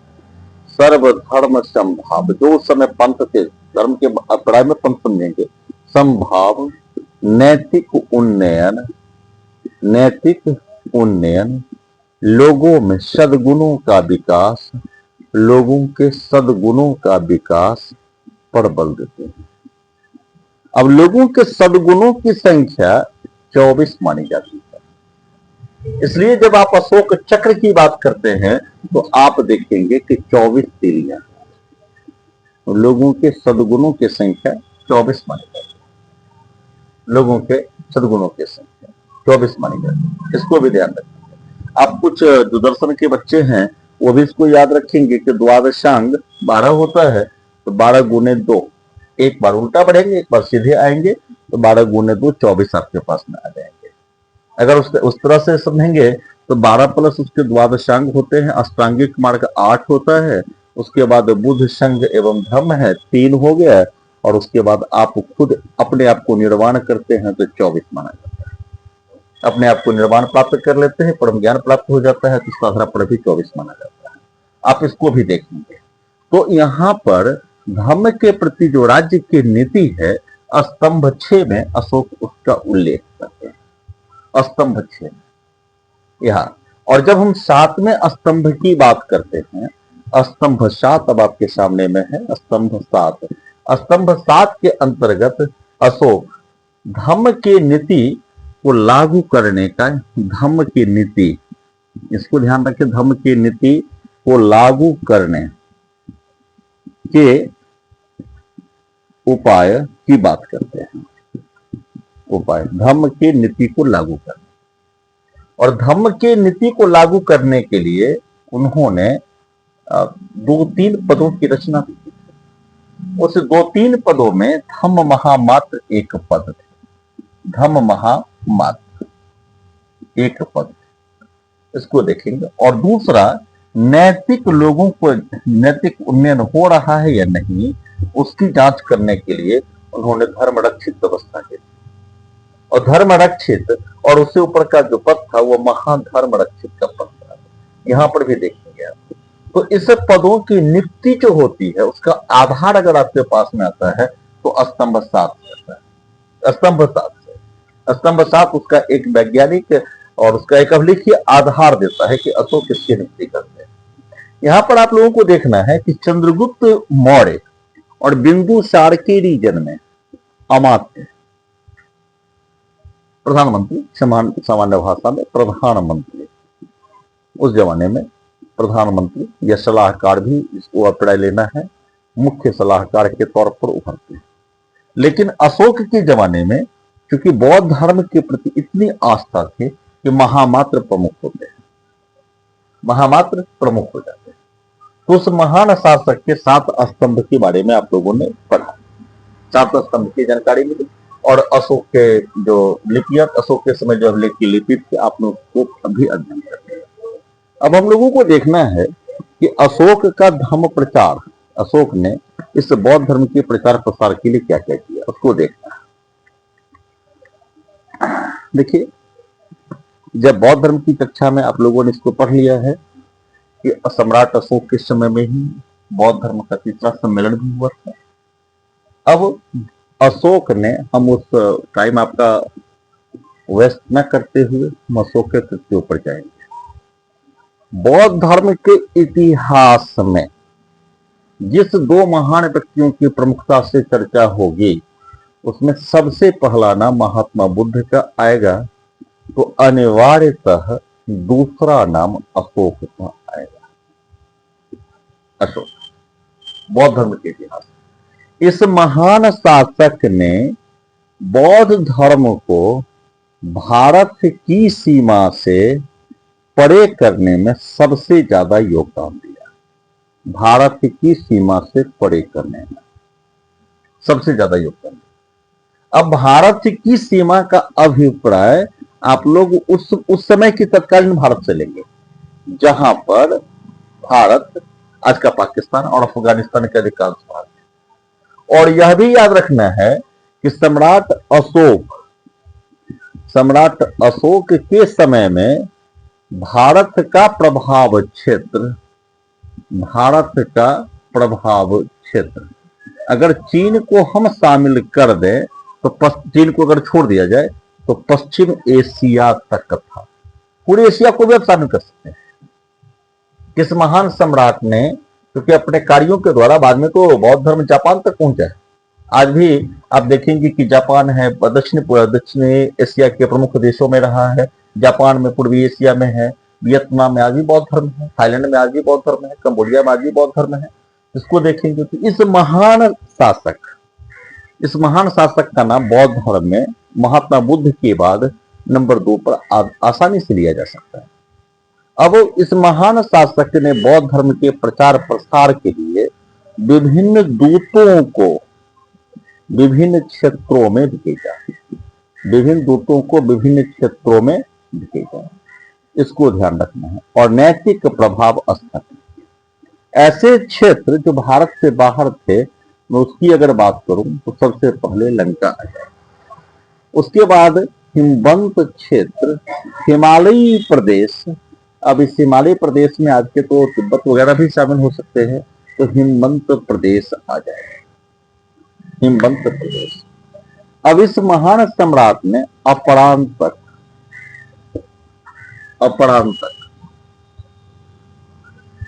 [SPEAKER 1] जो उस समय पंथ थे, धर्म के पढ़ाई में पंथ समझेंगे, संभाव, नैतिक उन्नयन, लोगों में सद्गुणों का विकास, लोगों के सद्गुणों का विकास पर बल देते हैं। अब लोगों के सद्गुणों की संख्या 24 मानी जाती है। इसलिए जब आप अशोक चक्र की बात करते हैं तो आप देखेंगे कि 24 तीलियां, लोगों के सद्गुणों की संख्या 24 मानी जाती है। लोगों के सद्गुणों की संख्या 24 मानी जाती है, इसको भी ध्यान रखें। आप कुछ जो दर्शन के बच्चे हैं वो भी इसको याद रखेंगे कि द्वादशांग 12 होता है, तो 12 गुने 2, एक बार उल्टा बढ़ेंगे एक बार सीधे आएंगे, तो 12 गुने 2 24 आपके पास में आ जाएंगे। अगर उस तरह से समझेंगे तो 12 प्लस उसके द्वादशांग होते हैं, अष्टांगिक मार्ग 8 होता है, उसके बाद बुध संघ एवं धर्म है 3 हो गया, और उसके बाद आप खुद अपने आप को निर्वाण करते हैं तो 24 माना जाता है। अपने आप को निर्वाण प्राप्त कर लेते हैं, परम ज्ञान प्राप्त हो जाता है, तो साधना पर भी 24 माना जाता है। आप इसको भी देखेंगे। तो यहाँ पर धर्म के प्रति जो राज्य की नीति है, स्तंभ 6 में अशोक उसका उल्लेख करते हैं। स्तंभ 6 यहाँ, और जब हम 7वें स्तंभ की बात करते हैं, स्तंभ 7 अब आपके सामने में है। स्तंभ 7, स्तंभ 7 के अंतर्गत अशोक धम्म की नीति को लागू करने का, धम्म की नीति, इसको ध्यान रखें, धम्म की नीति को लागू करने के उपाय की बात करते हैं। उपाय, धम्म की नीति को लागू करने, और धम्म की नीति को लागू करने के लिए उन्होंने 2-3 पदों की रचना की। उस 2-3 पदों में धम्म महामात्र एक पद थे। धम्म महामात्र एक पद, इसको देखेंगे। और दूसरा, नैतिक लोगों को नैतिक उन्नयन हो रहा है या नहीं, उसकी जांच करने के लिए उन्होंने धर्म रक्षित व्यवस्था की। और धर्म रक्षित और उससे ऊपर का जो पद था वो महाधर्म रक्षित का पद था। यहां पर भी देखेंगे आप। तो इस पदों की नियुक्ति जो होती है उसका आधार अगर आपके पास में आता है तो स्तंभ 7 आता है। स्तंभ 7 उसका एक वैज्ञानिक और उसका एक अभिलेखीय आधार देता है कि अशोक किसकी नियुक्ति करते हैं। यहां पर आप लोगों को देखना है कि चंद्रगुप्त मौर्य और बिंदुसार के रीजन में अमात्य, प्रधानमंत्री, सामान्य भाषा में प्रधानमंत्री, उस जमाने में प्रधानमंत्री या सलाहकार भी इसको अभिप्राय लेना है, मुख्य सलाहकार के तौर पर उभरते हैं। लेकिन अशोक के जमाने में क्योंकि बौद्ध धर्म के प्रति इतनी आस्था थी कि महामात्र प्रमुख होते हैं, महामात्र प्रमुख हो जाते हैं। तो उस महान शासक के 7 स्तंभ के बारे में आप लोगों ने पढ़ा, 7 स्तंभ की जानकारी मिली। और अशोक के जो लिपियां, अशोक के समय जो अभिलेख की लिपि थी, आप लोग उसको अभी अध्ययन करते हैं। अब हम लोगों को देखना है कि अशोक का धर्म प्रचार, अशोक ने इस बौद्ध धर्म के प्रचार प्रसार के लिए क्या क्या किया, उसको देखना है। देखिए, जब बौद्ध धर्म की कक्षा में आप लोगों ने इसको पढ़ लिया है कि सम्राट अशोक के समय में ही बौद्ध धर्म का तीसरा सम्मेलन भी हुआ था। अब अशोक ने, हम उस टाइम आपका वेस्ट न करते हुए हम अशोक के कृत्यों पर जाएंगे। बौद्ध धर्म के इतिहास में जिस 2 महान व्यक्तियों की प्रमुखता से चर्चा होगी उसमें सबसे पहला नाम महात्मा बुद्ध का आएगा, तो अनिवार्यतः दूसरा नाम अशोक का आएगा। अशोक, बौद्ध धर्म के इतिहास, इस महान शासक ने बौद्ध धर्म को भारत की सीमा से परे करने में सबसे ज्यादा योगदान दिया। भारत की सीमा से परे करने में सबसे ज्यादा योगदान दिया। अब भारत की सीमा का अभिप्राय आप लोग उस समय की तत्कालीन भारत से लेंगे, जहां पर भारत, आज का पाकिस्तान और अफगानिस्तान के अधिकांश भाग। और यह भी याद रखना है कि सम्राट अशोक के समय में भारत का प्रभाव क्षेत्र अगर चीन को हम शामिल कर दें तो, चीन को अगर छोड़ दिया जाए तो पश्चिम एशिया तक था, पूरे एशिया को भी आप शामिल कर सकते हैं। किस महान सम्राट ने, क्योंकि अपने कार्यों के द्वारा बाद में तो बौद्ध धर्म जापान तक पहुंचा है। आज भी आप देखेंगे कि जापान है दक्षिण एशिया के प्रमुख देशों में रहा है। जापान में, पूर्वी एशिया में है, वियतनाम में आज भी बौद्ध धर्म है, थाईलैंड में आज भी बौद्ध धर्म है, कंबोडिया में आज भी बौद्ध धर्म है। इसको देखेंगे तो इस महान शासक का नाम बौद्ध धर्म में महात्मा बुद्ध के बाद नंबर 2 पर आसानी से लिया जा सकता है। अब इस महान शासक ने बौद्ध धर्म के प्रचार प्रसार के लिए विभिन्न दूतों को विभिन्न क्षेत्रों में भेजा, इसको ध्यान रखना है। और नैतिक प्रभाव स्थापित, ऐसे क्षेत्र जो भारत से बाहर थे, मैं उसकी अगर बात करूं तो सबसे पहले लंका आ जाए, उसके बाद हिमवंत क्षेत्र, हिमालयी प्रदेश। अब इस हिमालय प्रदेश में आज के तो तिब्बत वगैरह भी शामिल हो सकते हैं, तो हिमवंत प्रदेश आ जाए, हिमवंत प्रदेश। अब इस महान सम्राट ने अपरांतक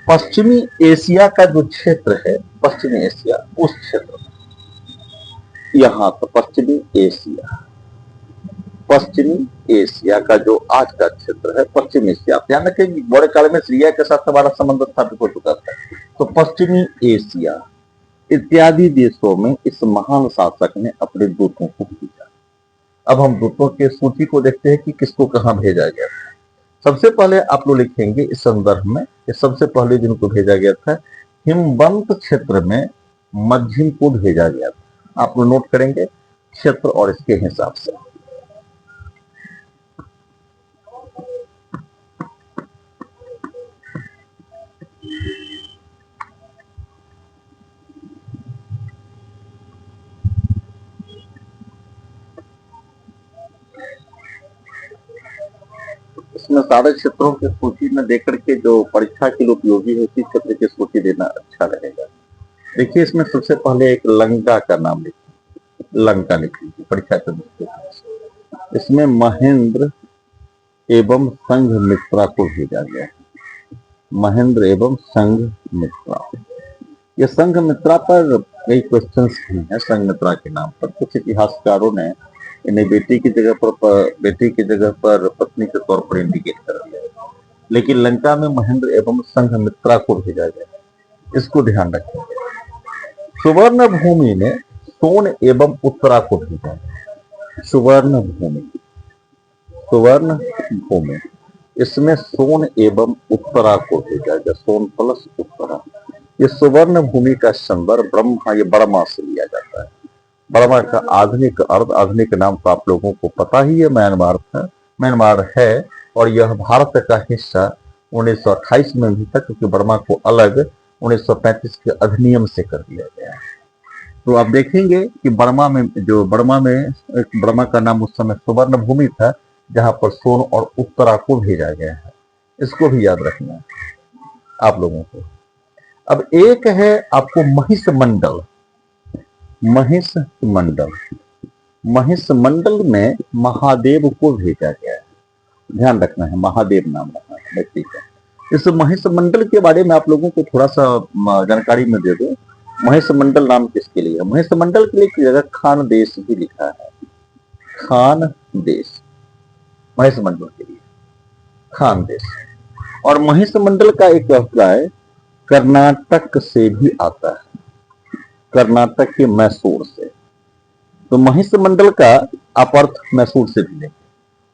[SPEAKER 1] पश्चिमी एशिया का जो क्षेत्र है, पश्चिमी एशिया, उस क्षेत्र में, यहां तो पश्चिमी एशिया का जो आज का क्षेत्र है, पश्चिमी एशिया, आप ध्यान रखें बड़े काल में सीरिया के साथ हमारा संबंध स्थापित हो चुका था। तो पश्चिमी एशिया इत्यादि देशों में इस महान शासक ने अपने दूतों को भेजा। अब हम दूतों के सूची को देखते हैं कि किसको कहां भेजा गया था। सबसे पहले आप लोग लिखेंगे इस संदर्भ में कि सबसे पहले जिनको भेजा गया था, हिमवंत क्षेत्र में मध्यम को भेजा गया था। आप लोग नोट करेंगे क्षेत्र और इसके हिसाब से। इसमें सारे क्षेत्रों की सूची में देकर के जो परीक्षा के लिए उपयोगी होती क्षेत्र की सूची देना अच्छा रहेगा। देखिए इसमें सबसे पहले एक लंका का नाम लिखिए, लंका लिखिए परीक्षा के दृष्टि। इसमें महेंद्र एवं संघमित्रा को भेजा गया है, महेंद्र एवं संघमित्रा। ये संघमित्रा पर कई क्वेश्चंस भी हैं। संघमित्रा के नाम पर कुछ इतिहासकारों ने इन्हें बेटी की जगह पर पत्नी के तौर पर इंडिकेट कर दिया, लेकिन लंका में महेंद्र एवं संघमित्रा को भेजा गया, इसको ध्यान रखेंगे। सुवर्ण भूमि ने सोन एवं उत्तरा को भेजा, सुवर्ण भूमि, इसमें सोन एवं उत्तरा को भेजा गया, सोन प्लस उत्तरा। ये सुवर्ण भूमि का संदर्भ ब्रह्मा, ये बर्मा से लिया जाता है। बर्मा का आधुनिक अर्थ, आधुनिक नाम तो आप लोगों को पता ही है, म्यांमार है, और यह भारत का हिस्सा 1928 में भी था, क्योंकि बर्मा को अलग 1935 के अधिनियम से कर दिया गया है। तो आप देखेंगे कि बर्मा का नाम उस समय सुवर्ण भूमि था, जहां पर सोन और उत्तरा को भेजा गया है। इसको भी याद रखना है आप लोगों को। अब एक है आपको महिषमंडल में महादेव को भेजा गया है, ध्यान रखना है, महादेव नाम रखना है व्यक्ति का। इस महिषमंडल के बारे में आप लोगों को थोड़ा सा जानकारी में दे दो। महिषमंडल नाम किसके लिए है? महिषमंडल के लिए एक जगह खान देश भी लिखा है, खान देश, महिषमंडल के लिए खान देश। और महिषमंडल का एक अभिप्राय कर्नाटक से भी आता है, कर्नाटक के मैसूर से। तो महिषमंडल का आप अर्थ मैसूर से भी लेंगे,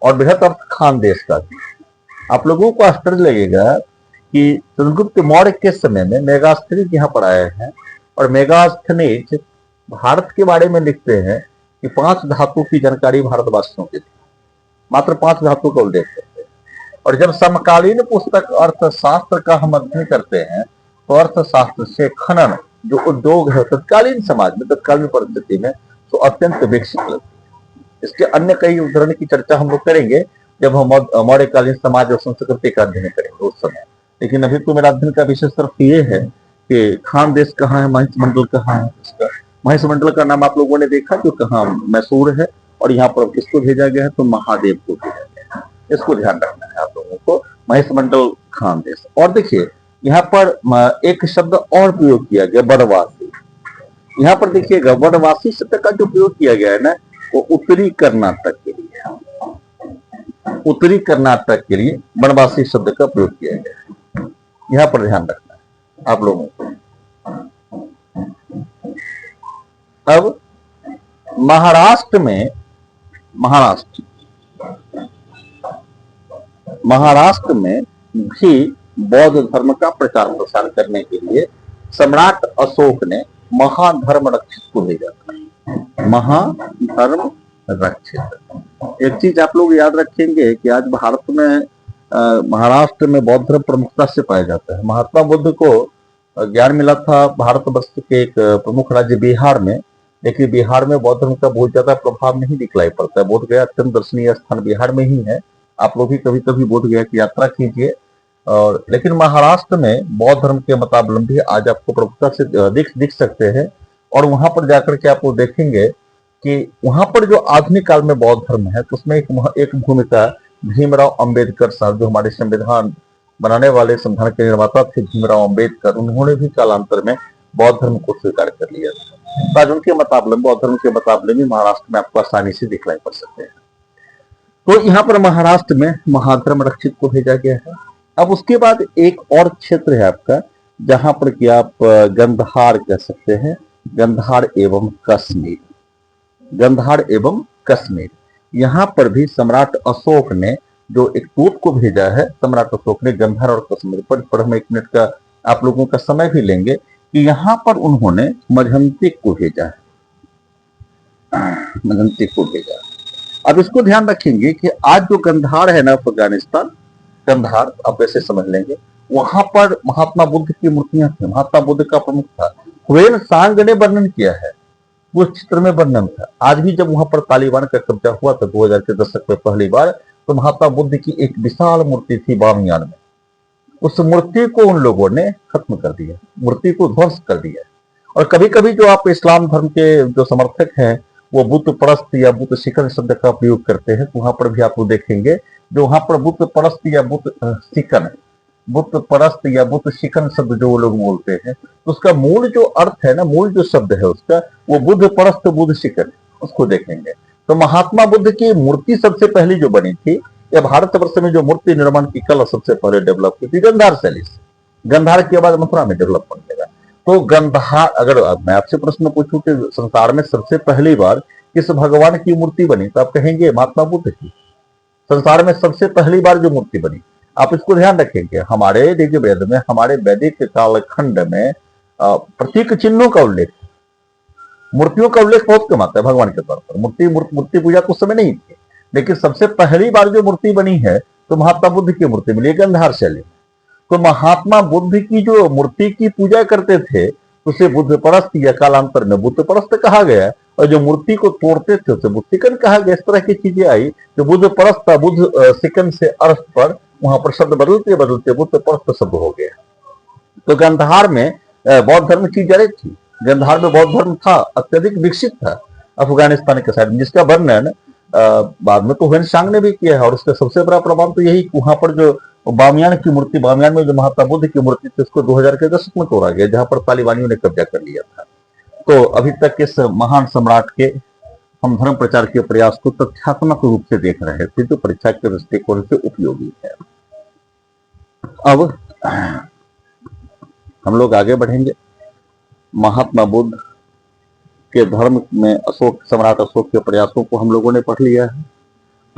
[SPEAKER 1] और बृहत अर्थ खान देश का भी। आप लोगों को आश्चर्य लगेगा कि चंद्रगुप्त मौर्य के समय में मेगास्थनीज यहाँ पर आए हैं, और मेगास्थनीज भारत के बारे में लिखते हैं कि 5 धातु की जानकारी भारतवासियों की थी, मात्र 5 धातु का उल्लेख करते हैं। और जब समकालीन पुस्तक अर्थशास्त्र का हम अध्ययन करते हैं, तो अर्थशास्त्र से खनन जो उद्योग है तत्कालीन समाज में, तत्कालीन परिस्थिति में, तो अत्यंत विकसित लगती है। इसके अन्य कई उदाहरण की चर्चा हम लोग करेंगे जब हम मौर्यकालीन समाज और संस्कृति का अध्ययन करेंगे उस समय। लेकिन अभी तो मेरा अध्ययन का विषय सिर्फ ये है कि खान देश कहाँ है, महिषमंडल कहाँ है। इसका महिषमंडल का नाम आप लोगों ने देखा जो कहाँ मैसूर है, और यहाँ पर किसको भेजा गया है, तो महादेव को भेजा गया है। इसको ध्यान रखना है। है आप लोगों को, महेशमंडल खानदेश। और देखिए यहाँ पर एक शब्द और प्रयोग किया गया, वनवासी। यहाँ पर देखिएगा वनवासी शब्द का जो प्रयोग किया गया है ना, वो उत्तरी कर्नाटक के लिए, उत्तरी कर्नाटक के लिए वनवासी शब्द का प्रयोग किया गया है। यहाँ पर ध्यान रखना है आप लोगों को। अब महाराष्ट्र में, महाराष्ट्र में भी बौद्ध धर्म का प्रचार प्रसार करने के लिए सम्राट अशोक ने महाधर्म रक्षित को भेजा था। महाधर्म रक्षित। एक चीज आप लोग याद रखेंगे कि आज भारत में महाराष्ट्र में बौद्ध धर्म प्रमुखता से पाया जाता है। महात्मा बुद्ध को ज्ञान मिला था भारतवर्ष के एक प्रमुख राज्य बिहार में, लेकिन बिहार में बौद्ध धर्म का बहुत ज्यादा प्रभाव नहीं दिखलाई पड़ता है। बोध गया अत्यंत दर्शनीय स्थान बिहार में ही है, आप लोग भी कभी कभी बोध गया की यात्रा कीजिए। और लेकिन महाराष्ट्र में बौद्ध धर्म के मतावलंबी आज आपको प्रमुखता से दिख सकते हैं। और वहां पर जाकर के आप लोग देखेंगे कि वहां पर जो आधुनिक काल में बौद्ध धर्म है, तो उसमें एक भूमिका भीमराव अंबेडकर साहब, जो हमारे संविधान बनाने वाले, संविधान के निर्माता थे भीमराव अंबेडकर, उन्होंने भी कालांतर में बौद्ध धर्म को स्वीकार कर लिया था। आज उनके मुताबिक बौद्ध धर्म के मुताबिक महाराष्ट्र में आपको आसानी से दिखलाई पड़ सकते हैं। तो यहाँ पर महाराष्ट्र में महाधर्म रक्षित को भेजा गया है। अब उसके बाद एक और क्षेत्र है आपका, जहां पर कि आप गंधार कह सकते हैं, गंधार एवं कश्मीर, गंधार एवं कश्मीर। यहाँ पर भी सम्राट अशोक ने जो एक दूत को भेजा है, सम्राट अशोक ने गंधार और कश्मीर पर हम 1 मिनट का आप लोगों का समय भी लेंगे कि यहाँ पर उन्होंने मजहंतिक को भेजा है, मजहंतिक को भेजा। अब इसको ध्यान रखेंगे कि आज जो गंधार है ना, अफगानिस्तान, गंधार आप ऐसे समझ लेंगे, वहां पर महात्मा बुद्ध की मूर्तियां थी, महात्मा बुद्ध का प्रमुख था। ह्वेन सांग ने वर्णन किया है, उस चित्र में वर्णन था। आज भी जब वहां पर तालिबान का कब्जा हुआ था 2000 के दशक में पहली बार, तो महात्मा बुद्ध की एक विशाल मूर्ति थी बामियान में। उस मूर्ति को उन लोगों ने खत्म कर दिया, मूर्ति को ध्वंस कर दिया। और कभी कभी जो आप इस्लाम धर्म के जो समर्थक हैं, वो बुद्ध परस्त या बुद्ध शिकन शब्द का प्रयोग करते हैं। तो वहां पर भी आपको देखेंगे जो वहां पर बुद्ध परस्त या बुद्ध शिकन, बुद्ध परस्त या बुद्ध शिकन शब्द जो वो लोग बोलते हैं, तो उसका मूल जो अर्थ है ना, मूल जो शब्द है उसका, वो बुद्ध परस्त बुद्ध शिकन, उसको देखेंगे। तो महात्मा बुद्ध की मूर्ति सबसे पहली जो बनी थी, या भारतवर्ष में जो मूर्ति निर्माण की कला सबसे पहले डेवलप की थी, गंधार शैली से। गंधार के बाद मथुरा में डेवलप होने लगा। तो गंधार, अगर मैं आपसे प्रश्न पूछूं कि संसार में सबसे पहली बार किस भगवान की मूर्ति बनी, तो आप कहेंगे महात्मा बुद्ध की। संसार में सबसे पहली बार जो मूर्ति बनी, आप इसको ध्यान रखेंगे, हमारे ऋग्वेद में, हमारे वैदिक कालखंड में प्रतीक चिन्हों का उल्लेख, मूर्तियों का उल्लेख बहुत कम आता है भगवान के तौर पर। मूर्ति पूजा कुछ समय नहीं थी, लेकिन सबसे पहली बार जो मूर्ति बनी है तो महात्मा बुद्ध की मूर्ति मिली गंधार शैली। तो महात्मा बुद्ध की जो मूर्ति की पूजा करते थे उसे बुद्ध परस्त या कालांतर में बुद्ध परस्त कहा गया, और जो मूर्ति को तोड़ते थे उसे बुद्ध शिकन कहा गया। इस तरह की चीजें आई, जो बुद्ध परस्त बुद्ध शिकन से अर्थ पर वहां पर शब्द बदलते बदलते बुद्ध परस्त शब्द हो गया। तो गंधार में बौद्ध धर्म की जड़ें थी, गंधार में बौद्ध धर्म था, अत्यधिक विकसित था अफगानिस्तान के साइड में, जिसका वर्णन बाद में तो ह्वेन सांग ने भी किया है। और उसका सबसे बड़ा प्रभाव तो यही, वहां पर जो बामियान की मूर्ति, बामियान में जो महात्मा बुद्ध की मूर्ति थी, उसको 2000 के दशक में तोड़ा गया, जहां पर तालिबानियों ने कब्जा कर लिया था। तो अभी तक इस महान सम्राट के हम धर्म प्रचार के प्रयास को तथ्यात्मक रूप से देख रहे थे, जो परीक्षा के दृष्टिकोण से उपयोगी है। अब हम लोग आगे बढ़ेंगे। महात्मा बुद्ध के धर्म में अशोक, सम्राट अशोक के प्रयासों को हम लोगों ने पढ़ लिया है।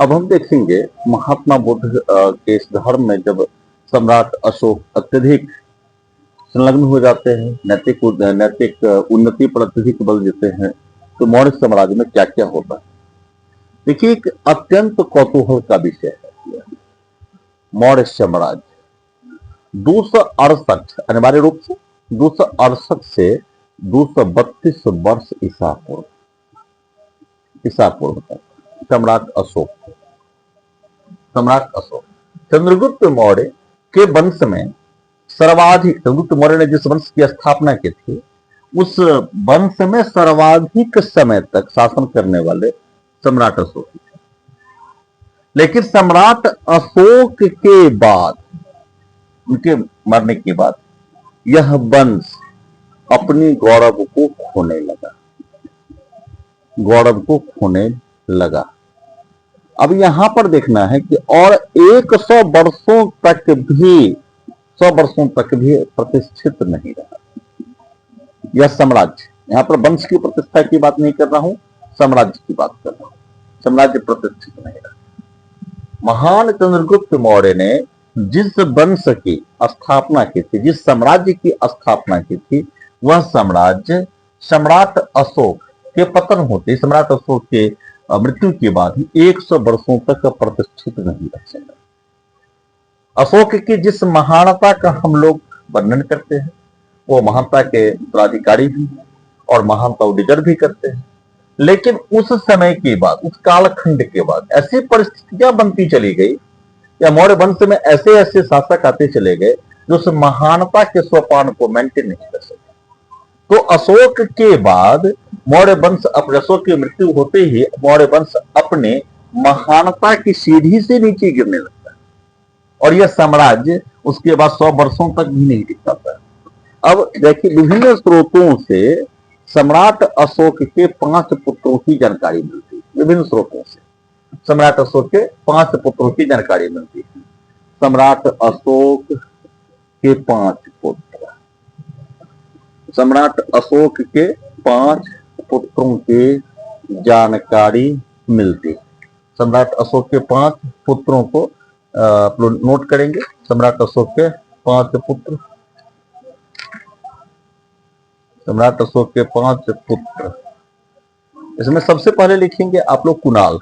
[SPEAKER 1] अब हम देखेंगे महात्मा बुद्ध के इस धर्म में जब सम्राट अशोक अत्यधिक संलग्न हो जाते हैं, नैतिक उन्नति पर अत्यधिक बल देते हैं, तो मौर्य साम्राज्य में क्या क्या होता है। देखिए, एक अत्यंत कौतूहल का विषय है मौर्य साम्राज्य। 268 अनिवार्य रूप से 268 से 232 वर्ष ईसा पूर्व तक सम्राट अशोक चंद्रगुप्त मौर्य के वंश में सर्वाधिक, चंद्रगुप्त मौर्य ने जिस वंश की स्थापना की थी, उस वंश में सर्वाधिक समय तक शासन करने वाले सम्राट अशोक थे। लेकिन सम्राट अशोक के बाद, उनके मरने के बाद यह वंश अपनी गौरव को खोने लगा, गौरव को खोने लगा। अब यहां पर देखना है कि और 100 वर्षों तक भी, 100 वर्षों तक भी प्रतिष्ठित नहीं रहा यह साम्राज्य। यहां पर वंश की प्रतिष्ठा की बात नहीं कर रहा हूं, साम्राज्य की बात कर रहा हूं। साम्राज्य प्रतिष्ठित नहीं रहा। महान चंद्रगुप्त मौर्य ने जिस वंश की स्थापना की थी, जिस साम्राज्य की स्थापना की थी, वह साम्राज्य सम्राट अशोक के पतन होते, सम्राट अशोक के मृत्यु के बाद ही 100 वर्षों तक प्रतिष्ठित नहीं रह सका। अशोक की जिस महानता का हम लोग वर्णन करते हैं, वो महानता के उत्तराधिकारी भी और महानता डिजर्व भी करते हैं। लेकिन उस समय के बाद, उस कालखंड के बाद ऐसी परिस्थितियां बनती चली गई या मौर्य वंश में ऐसे ऐसे शासक आते चले गए जो उस महानता के सोपान को मेंटेन नहीं कर सके। तो अशोक के बाद मौर्य वंश, अशोक की मृत्यु होते ही मौर्य वंश अपने महानता की सीढ़ी से नीचे गिरने लगता है और यह साम्राज्य उसके बाद 100 वर्षों तक भी नहीं टिक पाता। अब देखिए, विभिन्न स्रोतों से सम्राट अशोक के 5 पुत्रों की जानकारी मिलती है। विभिन्न स्रोतों से सम्राट अशोक के 5 पुत्रों की जानकारी मिलती है। सम्राट अशोक के 5 पुत्र, सम्राट अशोक के 5 पुत्रों की जानकारी मिलती है। सम्राट अशोक के 5 पुत्रों को आप लोग नोट करेंगे। सम्राट अशोक के 5 पुत्र, सम्राट अशोक के 5 पुत्र, इसमें सबसे पहले लिखेंगे आप लोग कुणाल।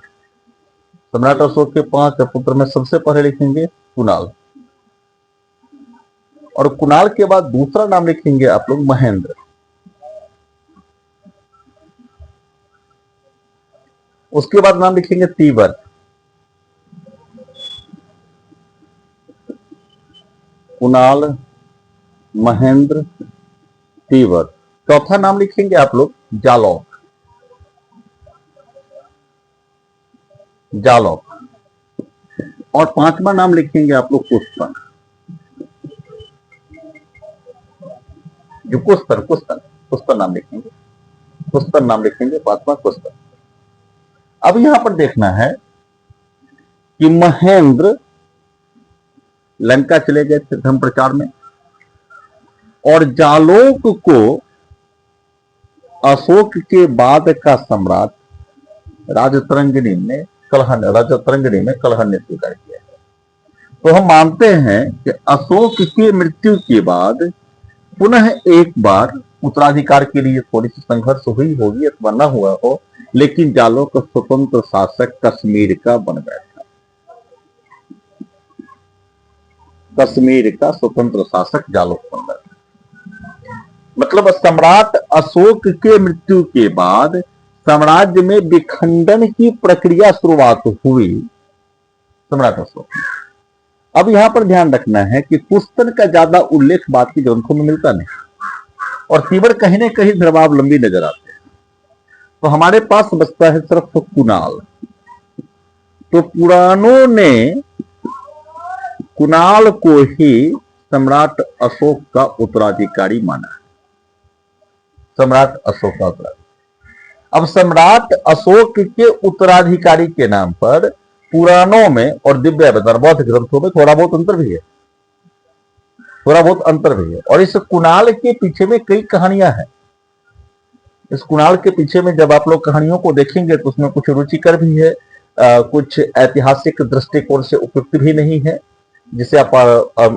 [SPEAKER 1] सम्राट अशोक के 5 पुत्र में सबसे पहले लिखेंगे कुणाल, और कुणाल के बाद दूसरा नाम लिखेंगे आप लोग महेंद्र। उसके बाद नाम लिखेंगे तीवर, कुणाल, महेंद्र, तीवर। चौथा नाम लिखेंगे आप लोग जालौक, जालौक, और 5वां नाम लिखेंगे आप लोग कुस्तन, जो कुस्तन, कुस्तन, कुस्तन नाम लिखेंगे, कुस्तन नाम लिखेंगे, 5वां कुस्तन। अब यहां पर देखना है कि महेंद्र लंका चले गए थे धर्म प्रचार में, और जालौक को अशोक के बाद का सम्राट राजतरंगिणी में कलहन ने स्वीकार किया। तो हम मानते हैं कि अशोक की मृत्यु के बाद पुनः एक बार उत्तराधिकार के लिए थोड़ी सी संघर्ष हुई होगी अथवा न हुआ हो, लेकिन जालौक स्वतंत्र शासक कश्मीर का बन बैठा। कश्मीर का स्वतंत्र शासक जालौक बन बैठा। मतलब सम्राट अशोक के मृत्यु के बाद साम्राज्य में विखंडन की प्रक्रिया शुरुआत हुई सम्राट अशोक। अब यहां पर ध्यान रखना है कि कुस्तन का ज्यादा उल्लेख बाकी ग्रंथों में मिलता नहीं, और तीवर कहीं न कहीं धर्मावलंबी नजर आते हैं। तो हमारे पास बचता है सिर्फ कुणाल। तो पुराणों ने कुणाल को ही सम्राट अशोक का उत्तराधिकारी माना, सम्राट अशोक का उत्तराधिकारी। अब सम्राट अशोक के उत्तराधिकारी के नाम पर पुराणों में और दिव्य अवतार बौद्ध ग्रंथों में थोड़ा बहुत अंतर भी है, थोड़ा बहुत अंतर भी है। और इस कुणाल के पीछे में कई कहानियां हैं। इस कुणाल के पीछे में जब आप लोग कहानियों को देखेंगे तो उसमें कुछ रुचिकर भी है, कुछ ऐतिहासिक दृष्टिकोण से उपयुक्त भी नहीं है, जिसे आप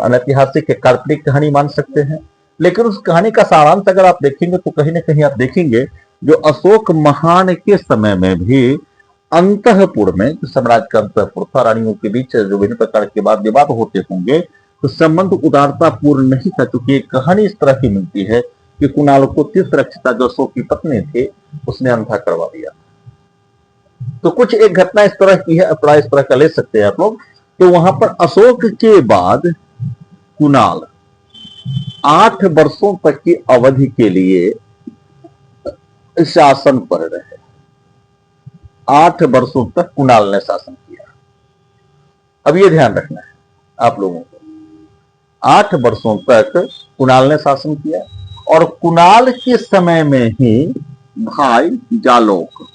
[SPEAKER 1] अनैतिहासिक काल्पनिक कहानी मान सकते हैं। लेकिन उस कहानी का सारांश अगर आप देखेंगे तो कहीं ना कहीं आप देखेंगे जो अशोक महान के समय में भी अंतःपुर में, जो साम्राज्य का अंतःपुर था, रानियों के बीच जो विभिन्न प्रकार के वाद विवाद होते होंगे, तो संबंध उदारता पूर्ण नहीं था। क्योंकि एक कहानी इस तरह की मिलती है कि कुणाल को तीर्थरक्षिता जो अशोक की पत्नी थी उसने अंधा करवा दिया। तो कुछ एक घटना इस तरह की है, अपना इस तरह का ले सकते हैं आप लोग। तो वहां पर अशोक के बाद कुणाल 8 वर्षों तक की अवधि के लिए शासन पर रहे। 8 वर्षों तक कुणाल ने शासन किया। अब ये ध्यान रखना है आप लोगों को, 8 वर्षों तक कुणाल ने शासन किया और कुणाल के समय में ही भाई जालोक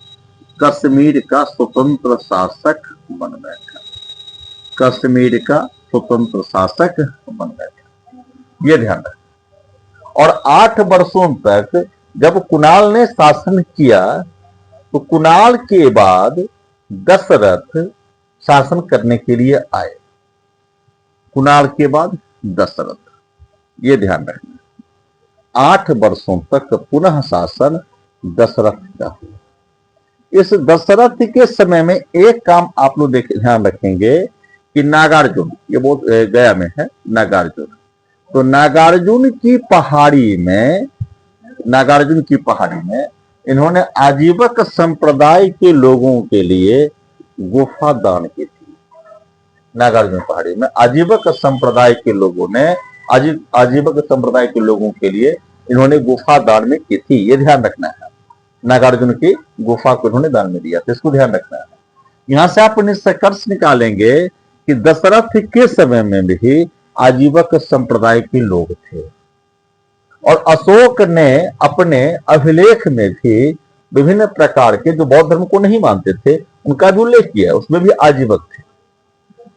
[SPEAKER 1] कश्मीर का स्वतंत्र शासक बन बैठा। कश्मीर का स्वतंत्र शासक बन बैठा, ये ध्यान रखना। और 8 वर्षों तक जब कुणाल ने शासन किया तो कुणाल के बाद दशरथ शासन करने के लिए आए। कुणाल के बाद दशरथ, ये ध्यान रखना। 8 वर्षों तक पुनः शासन दशरथ का हुआ। इस दशरथ के समय में एक काम आप लोग ध्यान रखेंगे कि नागार्जुन, ये बहुत गया में है नागार्जुन, तो नागार्जुन की पहाड़ी में इन्होंने आजीवक संप्रदाय के लोगों के लिए गुफा दान की थी। नागार्जुन पहाड़ी में आजीवक संप्रदाय के लोगों ने आजीवक संप्रदाय के लोगों के लिए इन्होंने गुफा दान में की थी, ये ध्यान रखना है। नागार्जुन की गुफा को इन्होंने दान में दिया था, इसको ध्यान रखना है। यहां से आप निष्कर्ष निकालेंगे कि दशरथ के समय में भी आजीवक संप्रदाय के लोग थे और अशोक ने अपने अभिलेख में भी विभिन्न प्रकार के जो बौद्ध धर्म को नहीं मानते थे उनका भी उल्लेख किया, उसमें भी आजीवक थे।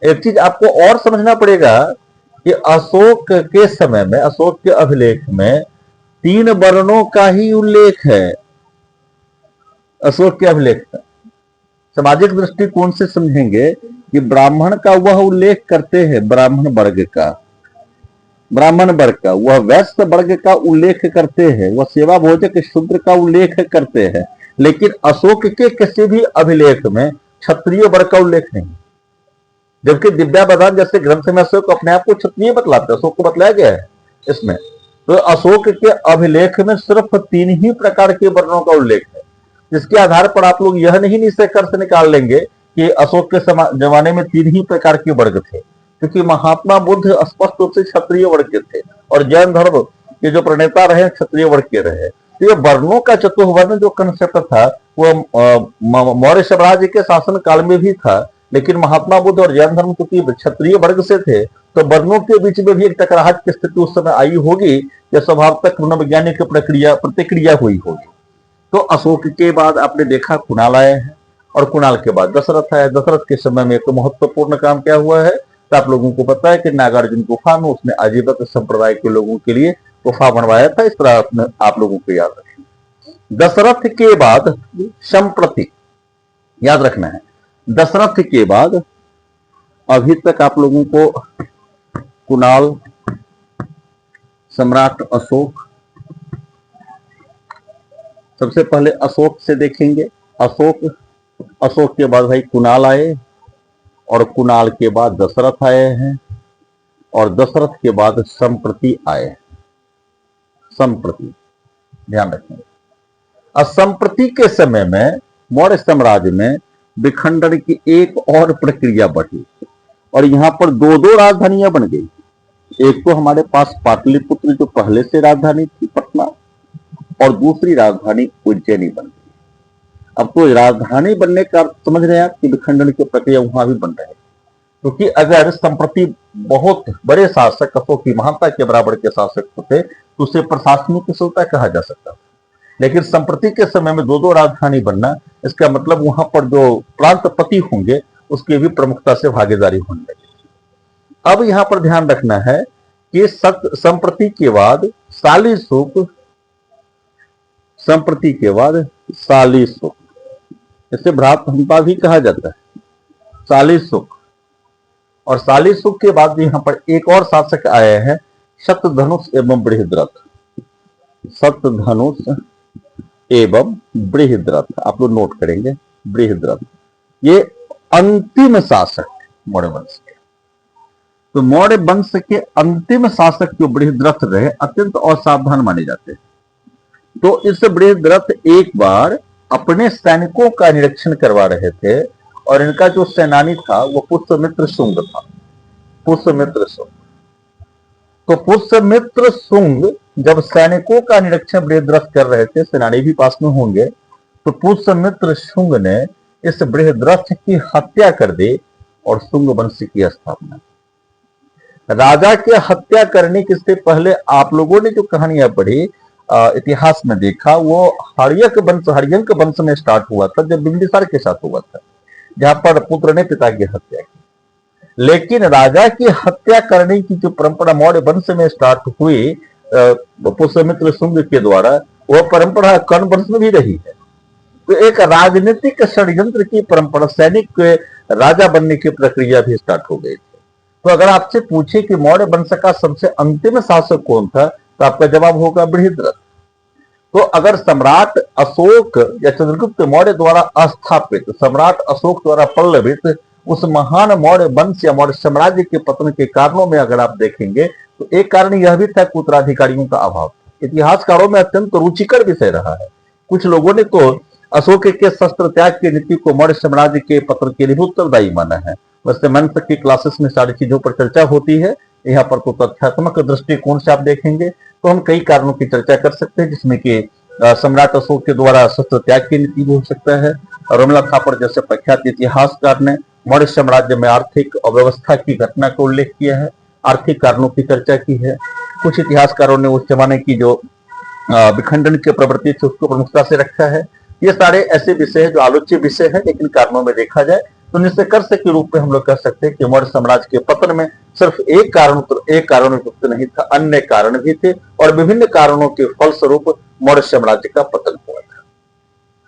[SPEAKER 1] एक चीज आपको और समझना पड़ेगा कि अशोक के समय में, अशोक के अभिलेख में 3 वर्णों का ही उल्लेख है। अशोक के अभिलेख में सामाजिक दृष्टिकोण से समझेंगे कि ब्राह्मण का वह उल्लेख करते हैं, ब्राह्मण वर्ग का, वह वैश्य वर्ग का उल्लेख करते हैं, वह सेवा भोजक शूद्र का उल्लेख करते हैं, लेकिन अशोक के किसी भी अभिलेख में क्षत्रिय वर्ग का उल्लेख नहीं। जबकि दिव्यावधान जैसे ग्रंथ में अशोक अपने आप को क्षत्रिय बतलाते हैं, अशोक को बतलाया गया है इसमें। तो अशोक के अभिलेख में सिर्फ 3 ही प्रकार के वर्णों का उल्लेख है, जिसके आधार पर आप लोग यह नहीं निष्कर्ष निकाल लेंगे कि अशोक के जमाने में 3 ही प्रकार के वर्ग थे, क्योंकि महात्मा बुद्ध स्पष्ट रूप से क्षत्रिय वर्ग के थे और जैन धर्म के जो प्रणेता रहे क्षत्रिय वर्ग के रहे। तो ये वर्णों का चतुर्वर्ण जो कंसेप्ट था वो मौर्य साम्राज्य के शासन काल में भी था, लेकिन महात्मा बुद्ध और जैन धर्म क्योंकि क्षत्रिय वर्ग से थे तो वर्णों के बीच में भी एक टकराहट की स्थिति उस समय आई होगी, या स्वभावतः मनोवैज्ञानिक प्रतिक्रिया हुई होगी। तो अशोक के बाद आपने देखा कुणाल आए हैं और कुणाल के बाद दशरथ आया। दशरथ के समय में एक महत्वपूर्ण काम क्या हुआ है तो आप लोगों को पता है कि नागार्जुन गुफा में उसने आजीवक संप्रदाय के लोगों के लिए गुफा बनवाया था। इस तरह आप लोगों को याद रखें। दशरथ के बाद संप्रति, याद रखना है, दशरथ के बाद अभी तक आप लोगों को कुणाल, सम्राट अशोक, सबसे पहले अशोक से देखेंगे। अशोक के बाद भाई कुणाल आए और कुणाल के बाद दशरथ आए हैं और दशरथ के बाद संप्रति आए। संप्रति ध्यान रखेंगे। असंप्रति के समय में मौर्य साम्राज्य में विखंडन की एक और प्रक्रिया बढ़ी और यहां पर 2 राजधानियां बन गई। एक तो हमारे पास पाटलिपुत्र जो पहले से राजधानी थी पटना, और दूसरी राजधानी उज्जैनी बन गई। अब तो राजधानी बनने का समझ रहे हैं आप कि विखंडन की प्रक्रिया वहां भी बन रही है, क्योंकि अगर संप्रति बहुत बड़े शासक अशोक की महानता के बराबर के शासक होते तो उसे प्रशासनिक कुशलता कहा जा सकता था, लेकिन संप्रति के समय में 2 राजधानी बनना, इसका मतलब वहां पर जो प्रांतपति होंगे उसकी भी प्रमुखता से भागीदारी होने लगी। अब यहां पर ध्यान रखना है कि संप्रति के बाद शालीशुक, संप्रति के बाद शालीशुक, इसे भ्रातृहंता भी कहा जाता है, शालीशुक। और शालीशुक के बाद यहां पर एक और शासक आए हैं शतधनुष एवं बृहद्रथ। शतधनुष एवं बृहद्रथ आप लोग नोट करेंगे। बृहद्रथ ये अंतिम शासक मौर्य वंश के। तो मौर्य वंश के अंतिम शासक जो बृहद्रथ रहे अत्यंत असावधान माने जाते हैं। तो इस बृहद्रथ एक बार अपने सैनिकों का निरीक्षण करवा रहे थे और इनका जो सेनानी था वो पुष्यमित्र शुंग था। पुष्यमित्र शुंग, तो पुष्यमित्र शुंग जब सैनिकों का निरीक्षण बृहद्रथ कर रहे थे, सेनानी भी पास में होंगे, तो पुष्यमित्र शुंग ने इस बृहद्रथ की हत्या कर दी और शुंग वंश की स्थापना। राजा की हत्या करने के से पहले आप लोगों ने जो कहानियां पढ़ी, इतिहास में देखा, वो हर्यंक वंश में स्टार्ट हुआ था, जब बिंबिसार के साथ हुआ था, जहां पर पुत्र ने पिता की हत्या की। लेकिन राजा की हत्या करने की जो परंपरा मौर्य वंश में स्टार्ट हुई पुष्यमित्र शुंग के द्वारा, वह परंपरा कर्ण वंश में भी रही है। तो एक राजनीतिक षड्यंत्र की परंपरा, सैनिक के राजा बनने की प्रक्रिया भी स्टार्ट हो गई थी। तो अगर आपसे पूछे कि मौर्य वंश का सबसे अंतिम शासक कौन था, तो आपका जवाब होगा बृहद्रथ। तो अगर सम्राट अशोक या चंद्रगुप्त मौर्य द्वारा स्थापित, सम्राट अशोक द्वारा पल्लवित उस महान मौर्य वंश या मौर्य साम्राज्य के पतन के कारणों में अगर आप देखेंगे, तो एक कारण यह भी था कि उत्तराधिकारियों का अभाव था। इतिहासकारों में अत्यंत रुचिकर विषय रहा है। कुछ लोगों ने तो अशोक के शस्त्र त्याग की नीति को मौर्य साम्राज्य के पतन के लिए भी उत्तरदायी माना है। वैसे मन तक की क्लासेस में सारी चीजों पर चर्चा होती है। यहाँ पर तो तथ्यात्मक दृष्टिकोण से आप देखेंगे तो हम कई कारणों की चर्चा कर सकते हैं, जिसमें कि सम्राट अशोक के द्वारा शस्त्र त्याग की नीति भी हो सकता है। रमला थापर जैसे प्रख्यात इतिहासकार ने मौर्य साम्राज्य में आर्थिक अव्यवस्था की घटना का उल्लेख किया है, आर्थिक कारणों की चर्चा की है। कुछ इतिहासकारों ने उस जमाने की जो विखंडन की प्रवृत्ति थी उसको प्रमुखता से रखा है। ये सारे ऐसे विषय हैं जो आलोच्य विषय है, लेकिन कारणों में देखा जाए तो निष्कर्ष के रूप में हम लोग कह सकते हैं कि मौर्य साम्राज्य के पतन में सिर्फ एक कारण युक्त नहीं था, अन्य कारण भी थे, और विभिन्न कारणों के फलस्वरूप मौर्य साम्राज्य का पतन हुआ था।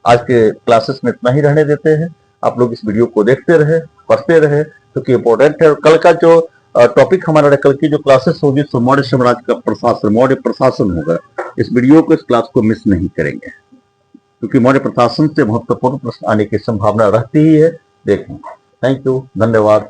[SPEAKER 1] आज के क्लासेस में इतना ही रहने देते हैं। आप लोग इस वीडियो को देखते रहे, पढ़ते रहे, क्योंकि इंपॉर्टेंट है। और कल का जो टॉपिक हमारा, कल की जो क्लासेस होगी तो मौर्य साम्राज्य का प्रशासन, मौर्य प्रशासन होगा। इस वीडियो को, इस क्लास को मिस नहीं करेंगे, क्योंकि मौर्य प्रशासन से महत्वपूर्ण प्रश्न आने की संभावना रहती ही है। देखें। थैंक यू, धन्यवाद।